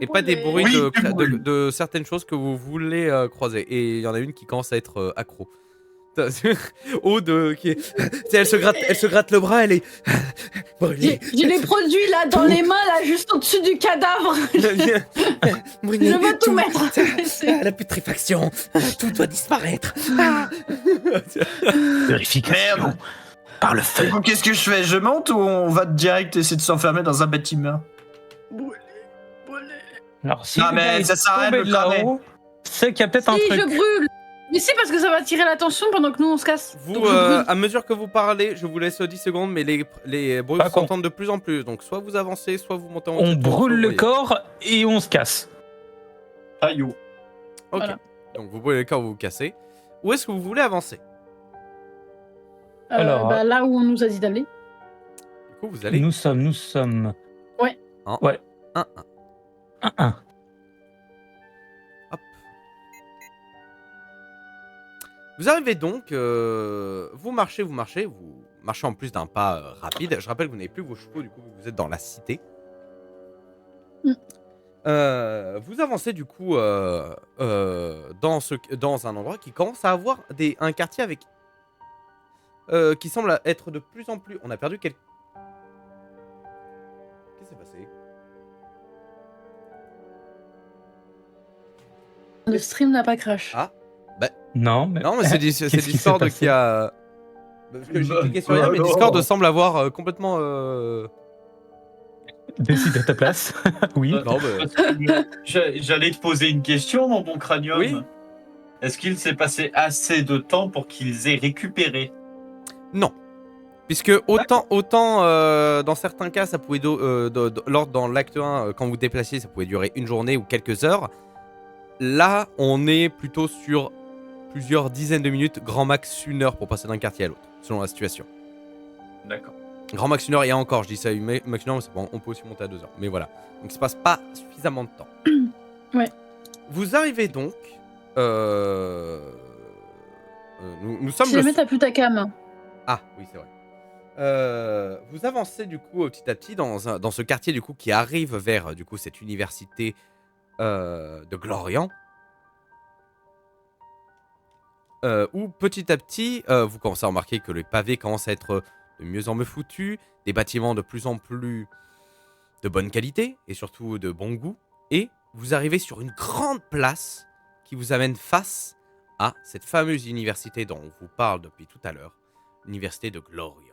Et pas des bruits Oui, de, du bruit. de certaines choses que vous voulez croiser. Et il y en a une qui commence à être accro. Aude qui est... Tu sais, elle se gratte le bras, elle est... Brûlée. J'ai les produits là dans les mains, là, juste au-dessus du cadavre. Brûlée. Je veux tout mettre. La putréfaction. Tout doit disparaître. Vérification. Merde. Par le feu. Du coup, qu'est-ce que je fais? Je monte ou on va direct essayer de s'enfermer dans un bâtiment? Alors, si Non, le mais gars est ça sert à rien de tombé le cramer. là-haut, c'est qu'il y a peut-être un Si, truc. je brûle. Mais si, parce que ça va attirer l'attention pendant que nous on se casse. Vous, Donc, je brûle. à mesure que vous parlez, je vous laisse 10 secondes, mais les bruits Pas con. s'entendent de plus en plus. Donc soit vous avancez, soit vous montez en haut. On de cette tour, brûle soit le vous corps et on se casse. Aïe. Ok. Voilà. Donc vous brûlez le corps, vous vous cassez. Où est-ce que vous voulez avancer? alors, Bah, là où on nous a dit d'aller. Du coup, vous allez Nous sommes. en Ouais. 1-1. 1-1. Vous arrivez donc, vous marchez en plus d'un pas rapide. Je rappelle que vous n'avez plus vos chevaux, du coup vous êtes dans la cité. Mm. Vous avancez du coup dans un endroit qui commence à avoir un quartier avec qui semble être de plus en plus. On a perdu quelques. Qu'est-ce qui s'est passé? Le stream n'a pas crash. Ah. Non, mais. Non, mais c'est Qu'est-ce qui s'est Discord passé qui a. Parce que j'ai cliqué sur rien, mais Discord semble avoir complètement. Décide à ta place. Oui. Non, mais... J'allais te poser une question, mon bon cranium. Oui. Est-ce qu'il s'est passé assez de temps pour qu'ils aient récupéré? Non. Puisque autant dans certains cas, ça pouvait dans l'acte 1, quand vous déplaciez, ça pouvait durer une journée ou quelques heures. Là, on est plutôt sur plusieurs dizaines de minutes, grand max 1 heure pour passer d'un quartier à l'autre, selon la situation. D'accord. Grand max 1 heure, et encore, je dis ça, max 1 heure, mais c'est bon, on peut aussi monter à 2 heures. Mais voilà. Donc il se passe pas suffisamment de temps. Ouais. Vous arrivez donc. Nous sommes Si jamais t'as plus ta cam. Ah oui, c'est vrai. Vous avancez du coup petit à petit dans ce quartier du coup qui arrive vers du coup cette université de Glorian, où petit à petit vous commencez à remarquer que les pavés commencent à être de mieux en mieux foutus, des bâtiments de plus en plus de bonne qualité et surtout de bon goût, et vous arrivez sur une grande place qui vous amène face à cette fameuse université dont on vous parle depuis tout à l'heure, l'université de Glorian.